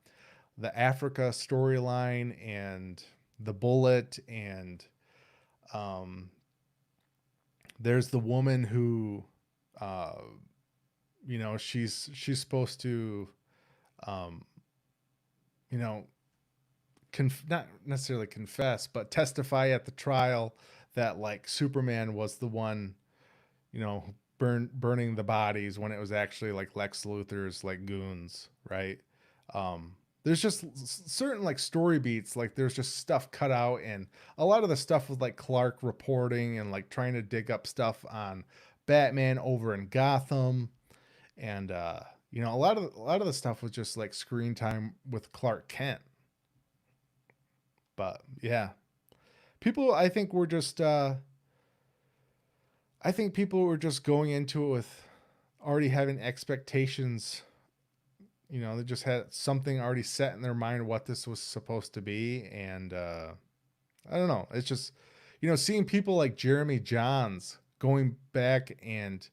A: Africa storyline and the bullet, and um there's the woman who uh she's supposed to um you know not necessarily confess but testify at the trial that like Superman was the one burning the bodies when it was actually like Lex Luthor's like goons, right? There's just certain like story beats, like there's just stuff cut out, and a lot of the stuff was like Clark reporting and like trying to dig up stuff on Batman over in Gotham, and a lot of the stuff was just like screen time with Clark Kent. But yeah, people I think people were just going into it with already having expectations. They just had something already set in their mind what this was supposed to be. And I don't know. It's just, seeing people like Jeremy Johns going back and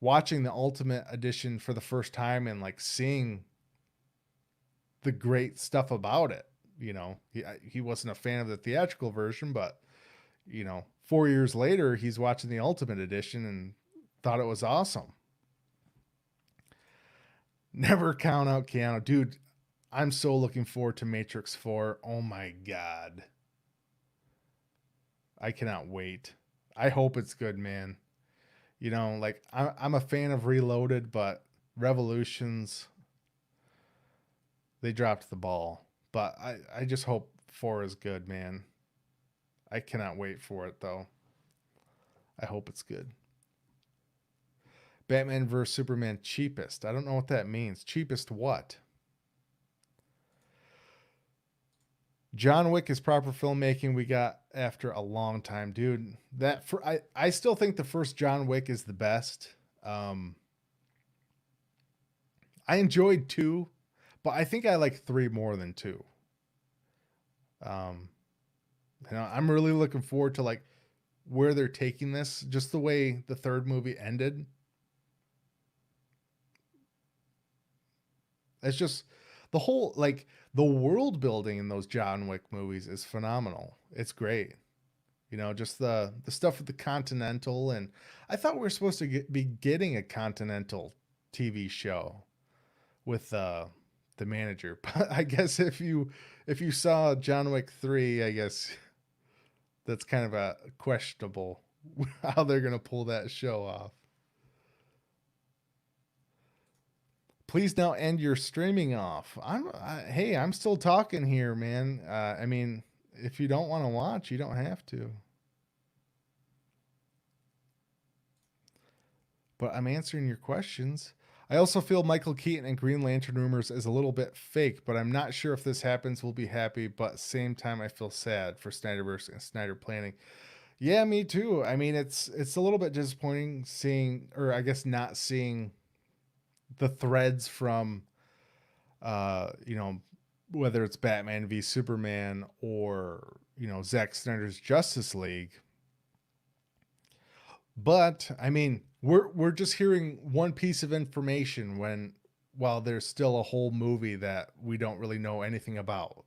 A: watching the Ultimate Edition for the first time and like seeing the great stuff about it. He wasn't a fan of the theatrical version, but 4 years later, he's watching the Ultimate Edition and thought it was awesome. Never count out Keanu. Dude, I'm so looking forward to Matrix 4. Oh my God. I cannot wait. I hope it's good, man. Like I'm a fan of Reloaded, but Revolutions, they dropped the ball. But I just hope 4 is good, man. I cannot wait for it, though. I hope it's good. Batman vs Superman cheapest. I don't know what that means. Cheapest what? John Wick is proper filmmaking we got after a long time, dude. I still think the first John Wick is the best. Um, I enjoyed 2, but I think I like 3 more than 2. Um, I'm really looking forward to like where they're taking this. Just the way the third movie ended. It's just the whole like the world building in those John Wick movies is phenomenal. It's great. Just the stuff with the Continental, and I thought we were supposed to be getting a Continental TV show with the manager. But I guess if you saw John Wick 3, I guess that's kind of a questionable how they're gonna pull that show off. Please now end your streaming off. Hey, I'm still talking here, man. I mean, if you don't want to watch, you don't have to. But I'm answering your questions. I also feel Michael Keaton and Green Lantern rumors is a little bit fake, but I'm not sure if this happens. We'll be happy, but same time I feel sad for Snyderverse and Snyder planning. Yeah, me too. I mean, it's a little bit disappointing seeing, or I guess not seeing, the threads from, you know, whether it's Batman v Superman or Zack Snyder's Justice League. But I mean, we're just hearing one piece of information while there's still a whole movie that we don't really know anything about.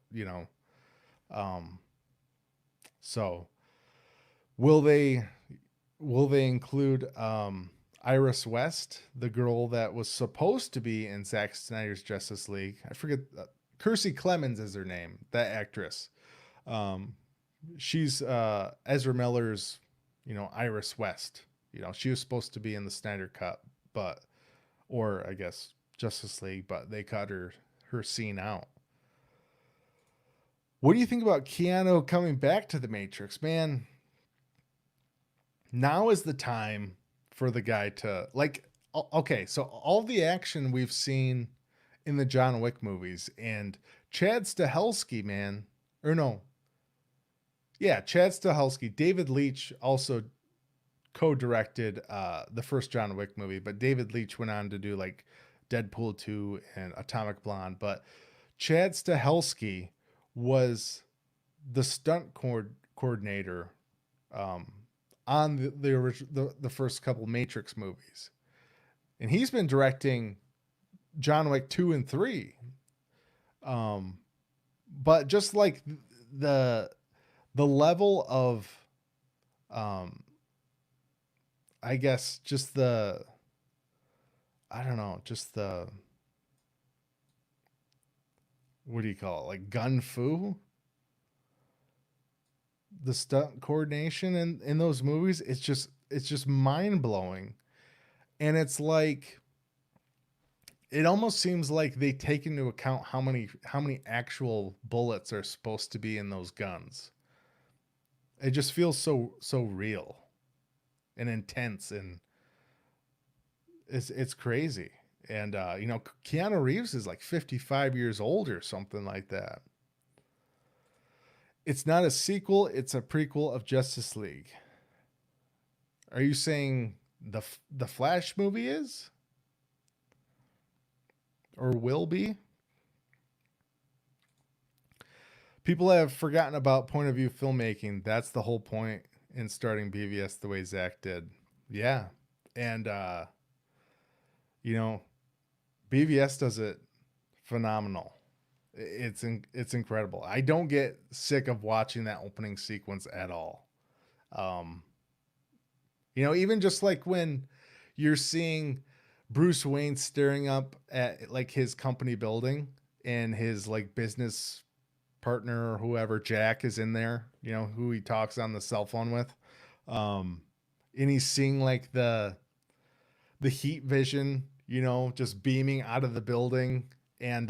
A: Um, so will they include Iris West, the girl that was supposed to be in Zack Snyder's Justice League? I forget. Kiersey Clemens is her name. That actress. Um, she's Ezra Miller's, Iris West. She was supposed to be in the Snyder Cut, or I guess Justice League, but they cut her scene out. What do you think about Keanu coming back to the Matrix, man? Now is the time for the guy to okay, so all the action we've seen in the John Wick movies, and Chad Stahelski, man, or no, yeah, Chad Stahelski. David Leitch also co-directed the first John Wick movie, but David Leitch went on to do like Deadpool 2 and Atomic Blonde. But Chad Stahelski was the stunt coordinator on the first couple Matrix movies, and he's been directing John Wick 2 and 3. But just like the level of I guess just I don't know, just what do you call it? Like gun fu? The stunt coordination in those movies, it's just mind blowing. And it's like it almost seems like they take into account how many actual bullets are supposed to be in those guns. It just feels so real and intense, and it's crazy. And Keanu Reeves is like 55 years old or something like that. It's not a sequel, it's a prequel of Justice League. Are you saying the Flash movie is? Or will be? People have forgotten about point of view filmmaking. That's the whole point in starting BVS the way Zack did. Yeah. And BVS does it phenomenal. It's incredible. I don't get sick of watching that opening sequence at all. Even just like when you're seeing Bruce Wayne staring up at like his company building, and his like business partner or whoever, Jack, is in there, who he talks on the cell phone with. And he's seeing like the heat vision, just beaming out of the building. And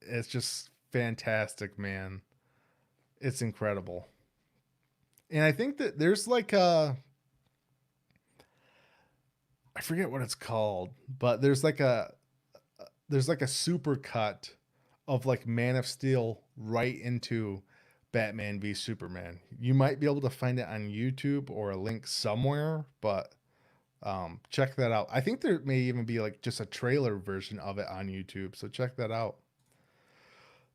A: it's just fantastic, man. It's incredible. And I think that there's like I forget what it's called, but there's like a super cut of like Man of Steel right into Batman v Superman. You might be able to find it on YouTube or a link somewhere, but check that out. I think there may even be like just a trailer version of it on YouTube, so check that out.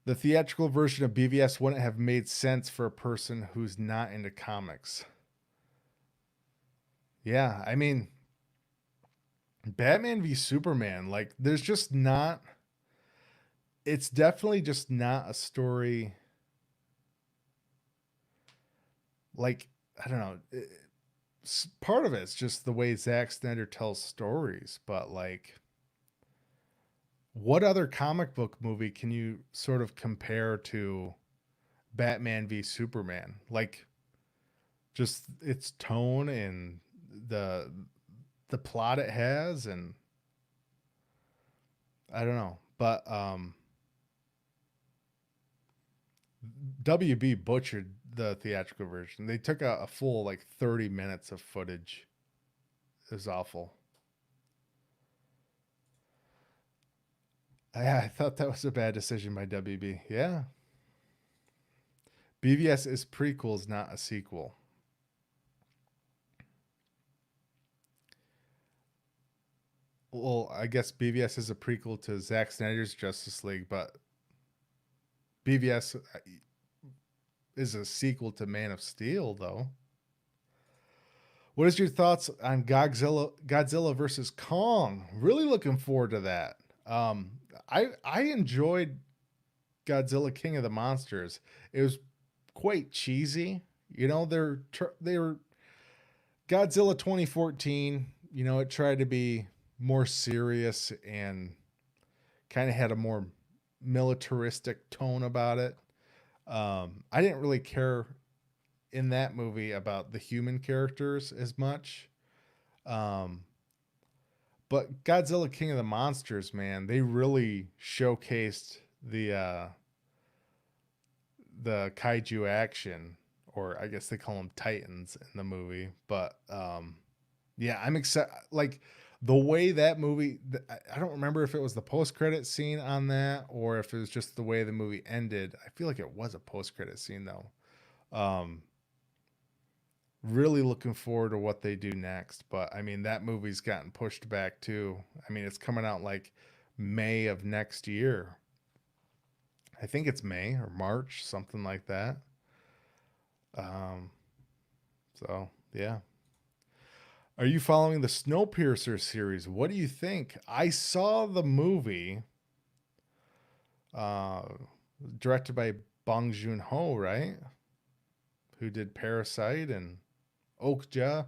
A: The theatrical version of BVS wouldn't have made sense for a person who's not into comics. Yeah, I mean, Batman v Superman, like, there's just not, it's definitely just not a story. Like, I don't know. Part of it's just the way Zack Snyder tells stories, but like, what other comic book movie can you sort of compare to Batman v Superman? Like, just its tone and the the plot it has, and I don't know. But WB butchered the theatrical version. They took a full like 30 minutes of footage. It was awful. I thought that was a bad decision by WB. Yeah. BVS is prequels, not a sequel. Well, I guess BVS is a prequel to Zack Snyder's Justice League, but BVS is a sequel to Man of Steel, though. What is your thoughts on Godzilla versus Kong? Really looking forward to that. Um, I enjoyed Godzilla King of the Monsters. It was quite cheesy. You know, they were Godzilla 2014. You know, it tried to be more serious and kind of had a more militaristic tone about it. I didn't really care in that movie about the human characters as much. Um, but Godzilla King of the Monsters, man, they really showcased the kaiju action, or I guess they call them titans in the movie. But yeah, I'm excited. Like the way that movie, I don't remember if it was the post credit scene on that or if it was just the way the movie ended. I feel like it was a post credit scene though. Um, really looking forward to what they do next. But I mean, that movie's gotten pushed back too. I mean, it's coming out like May of next year. I think it's May or March, something like that. Um, so yeah. Are you following the Snowpiercer series? What do you think? I saw the movie, uh, directed by Bong Joon Ho, right? Who did Parasite and Okja.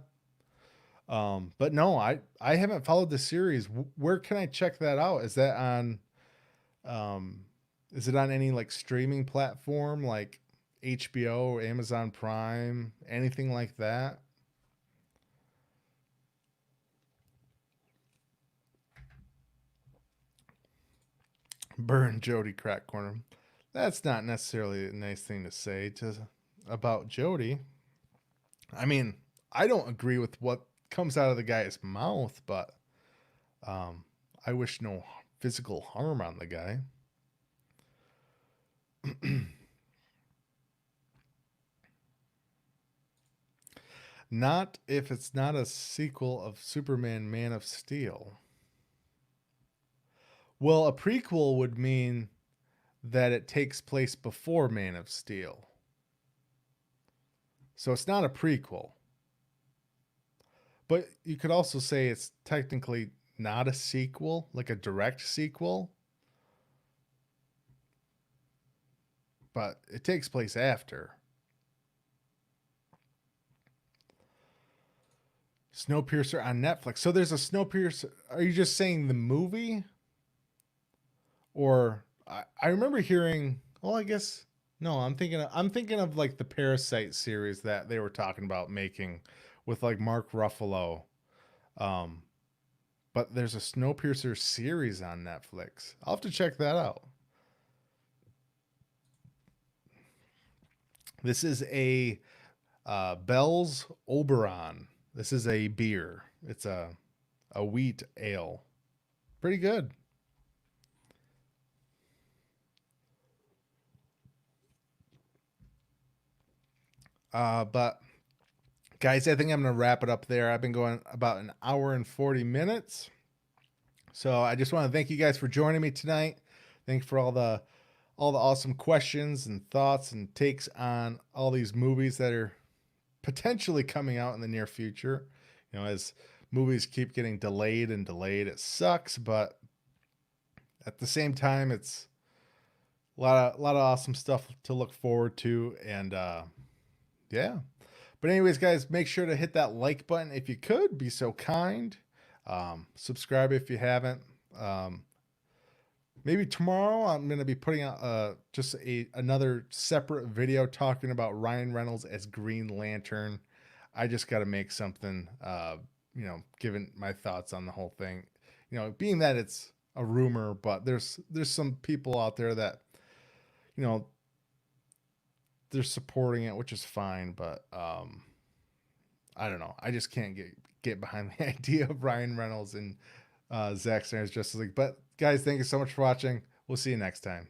A: But no, I haven't followed the series. Where can I check that out? Is that on um is it on any like streaming platform like HBO, Amazon Prime, anything like that? Burn Jody crack corner. That's not necessarily a nice thing to say to about Jody. I mean, I don't agree with what comes out of the guy's mouth, but um I wish no physical harm on the guy. Not if it's not a sequel of Superman Man of Steel. Well, a prequel would mean that it takes place before Man of Steel. So it's not a prequel. But you could also say it's technically not a sequel, like a direct sequel, but it takes place after. Snowpiercer on Netflix. So there's a Snowpiercer. Are you just saying the movie? Or I remember hearing, well, I guess no, I'm thinking of like the Parasite series that they were talking about making with like Mark Ruffalo. Um, but there's a Snowpiercer series on Netflix. I'll have to check that out. This is a Bell's Oberon. This is a beer. It's a a wheat ale. Pretty good. But guys, I think I'm going to wrap it up there. I've been going about an hour and 40 minutes. So I just want to thank you guys for joining me tonight. Thanks for all the awesome questions and thoughts and takes on all these movies that are potentially coming out in the near future. You know, as movies keep getting delayed and delayed, it sucks, but at the same time, it's a lot of awesome stuff to look forward to. And yeah. But anyways, guys, make sure to hit that like button if you could, be so kind. Subscribe if you haven't. Maybe tomorrow I'm going to be putting out just another separate video talking about Ryan Reynolds as Green Lantern. I just got to make something, you know, given my thoughts on the whole thing. You know, being that it's a rumor, but there's some people out there that, you know, they're supporting it, which is fine, but I don't know. I just can't get behind the idea of Ryan Reynolds and Zack Snyder's Justice League. But guys, thank you so much for watching. We'll see you next time.